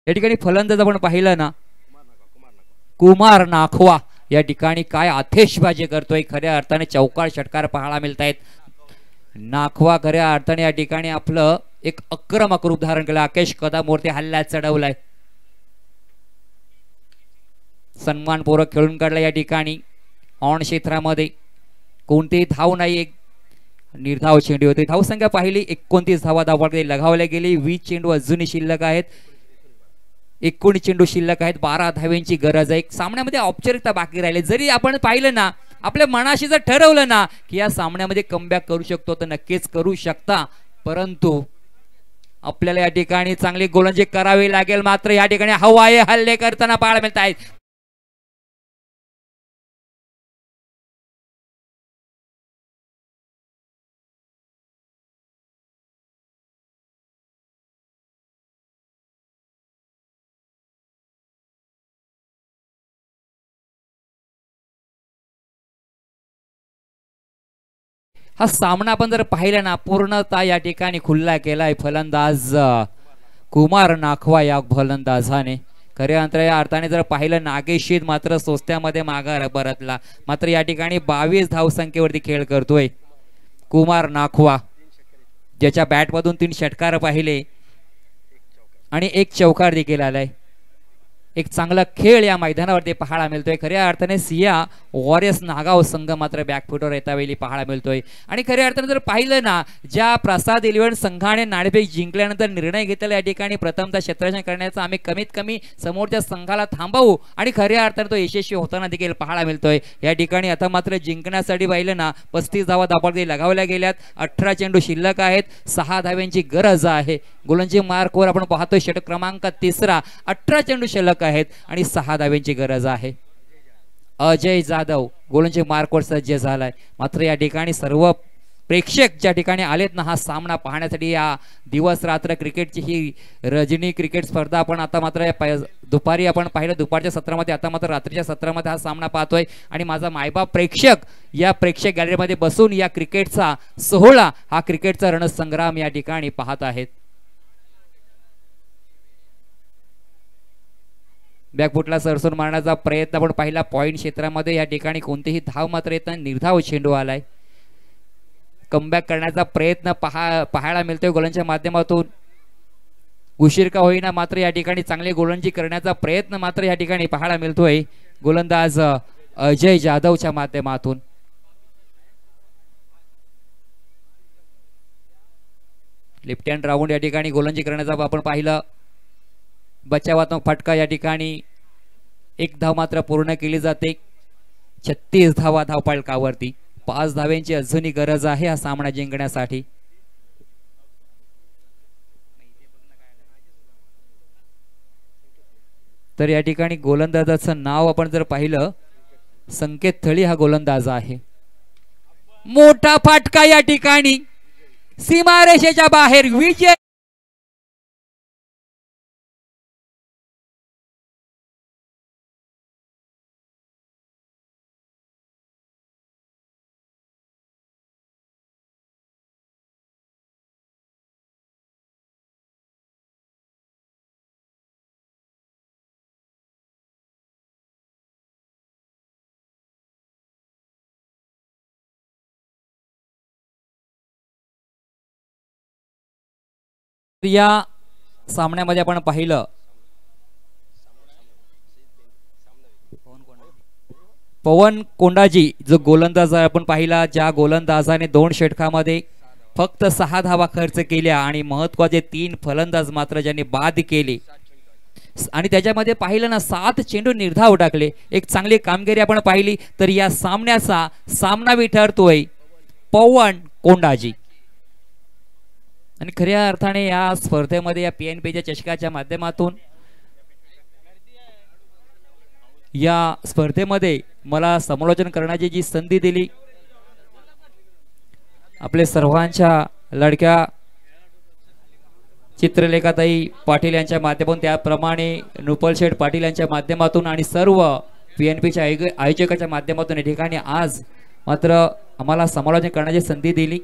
या ठिकाणी फलंदाज आपण पाहिलं ना, कुमार नाखवा या ठिकाणी काय आतिषबाजी करतोय. खऱ्या अर्थाने चौकार षटकार पाहायला मिळत आहेत. नाखवा खऱ्या अर्थाने या ठिकाणी आपलं एक आक्रमक रूप धारण केलं. आकेश कदमवरती हल्ल्यात चढवलाय. सन्मानपूर्वक खेळून काढला. या ठिकाणी ऑन क्षेत्रामध्ये कोणतेही धाव नाही, एक निर्धाव चेंडू होते. धावसंख्या पाहिली 29 धावा धावपळकरती लगावल्या गेली. 20 चेंडू अजूनही शिल्लक आहेत. 19 चेंडू शिल्लक आहेत. 12 धाव्यांची गरज आहे. सामन्यामध्ये औपचारिकता बाकी राहिले. जरी आपण पाहिलं ना, आपल्या मनाशी जर ठरवलं ना की या सामन्यामध्ये कमबॅक करू शकतो तर नक्कीच करू शकता, परंतु आपल्याला या ठिकाणी चांगली गोलंदाजी करावी लागेल. मात्र या ठिकाणी हवाई हल्ले करताना पाहायला मिळत आहेत. हा सामना आपण जर पाहिला ना, पूर्णतः या ठिकाणी खुल्ला केलाय फलंदाज कुमार नाखवा या फलंदाजाने. खऱ्या अर्थाने जर पाहिलं, नागेशीत मात्र सोस्त्यामध्ये माघार परतला. मात्र या ठिकाणी 22 धावसंख्येवरती खेळ करतोय कुमार नाखवा, ज्याच्या बॅटमधून 3 षटकार पाहिले आणि 1 चौकार देखील आलाय. एक चांगला खेळ या मैदानावरती पाहायला मिळतोय. खऱ्या अर्थाने सिया वॉरियर्स नागाव संघ मात्र बॅकफुटवर येतावेळी पाहायला मिळतोय. आणि खऱ्या अर्थाने जर पाहिलं ना, ज्या प्रसाद इलेव्हन संघाने नाणेफेक जिंकल्यानंतर निर्णय घेतलेला या ठिकाणी प्रथमतः क्षेत्ररक्षण करण्याचा, आम्ही कमीत कमी समोरच्या संघाला थांबवू, आणि खऱ्या अर्थाने तो यशस्वी होताना देखील पाहायला मिळतोय. या ठिकाणी आता मात्र जिंकण्यासाठी पाहिलं ना, 35 धावा धावपळकरती लगावल्या गेल्यात. 18 चेंडू शिल्लक आहेत. 6 धाव्यांची गरज आहे. गोलंदाजी मार्कवर आपण पाहतोय षटक क्रमांक 3. 18 चेंडू शिल्लक आहेत आणि 6 धाव्यांची गरज आहे. अजय जाधव गोलंदाजी मार्कवर सज्ज झालाय. मात्र या ठिकाणी सर्व प्रेक्षक ज्या ठिकाणी आलेत ना हा सामना पाहण्यासाठी, या दिवस रात्र क्रिकेटची ही रजनी क्रिकेट स्पर्धा आपण आता मात्र दुपारी आपण पाहिलं दुपारच्या सत्रामध्ये, आता मात्र रात्रीच्या सत्रामध्ये हा सामना पाहतोय. आणि माझा मायबाप प्रेक्षक या प्रेक्षक गॅलरीमध्ये बसून या क्रिकेटचा सोहळा, हा क्रिकेटचा रणसंग्राम या ठिकाणी पाहत आहेत. बॅकफुटला सरसून मारण्याचा प्रयत्न आपण पाहिला पॉइंट क्षेत्रामध्ये. या ठिकाणी कोणतेही धाव मात्र येत नाही, निर्धाव चेंडू आलाय. कमबॅक करण्याचा प्रयत्न पाहायला मिळतोय गोलंदाजीच्या माध्यमातून. उशीर का होईना मात्र या ठिकाणी चांगली गोलंदाजी करण्याचा प्रयत्न मात्र या ठिकाणी पाहायला मिळतोय गोलंदाज अजय जाधवच्या माध्यमातून. लेफ्ट हँड राऊंड या ठिकाणी गोलंदाजी करण्याचा आपण पाहिलं. बचावात्मक फटका या ठिकाणी 1 धाव मात्र पूर्ण केली जाते. 36 धावा धावपळकावरती. 5 धाव्यांची अजूनही गरज आहे हा सामना जिंकण्यासाठी. तर या ठिकाणी गोलंदाजाचं नाव आपण जर पाहिलं, संकेत थळी हा गोलंदाज आहे. मोठा फटका या ठिकाणी सीमारेषेच्या बाहेर. विजय या सामन्यामध्ये आपण पाहिलं पवन कोंडाजी जो गोलंदाज आपण पाहिला, ज्या गोलंदाजाने 2 षटकामध्ये फक्त 6 धावा खर्च केल्या आणि महत्वाचे 3 फलंदाज मात्र ज्यांनी बाद केले आणि त्याच्यामध्ये पाहिलं ना 7 चेंडू निर्धाव टाकले. एक चांगली कामगिरी आपण पाहिली. तर या सामन्याचा सामनावी ठरतोय पवन कोंडाजी. आणि खऱ्या अर्थाने या स्पर्धेमध्ये या PNPच्या चषकाच्या माध्यमातून या स्पर्धेमध्ये मला समालोचन करण्याची जी संधी दिली आपले सर्वांच्या लाडक्या चित्रलेखाताई पाटील यांच्या माध्यमातून, त्याप्रमाणे नुपल शेठ पाटील यांच्या माध्यमातून आणि सर्व PNPच्या आयोजकाच्या माध्यमातून या ठिकाणी आज मात्र आम्हाला समालोचन करण्याची संधी दिली.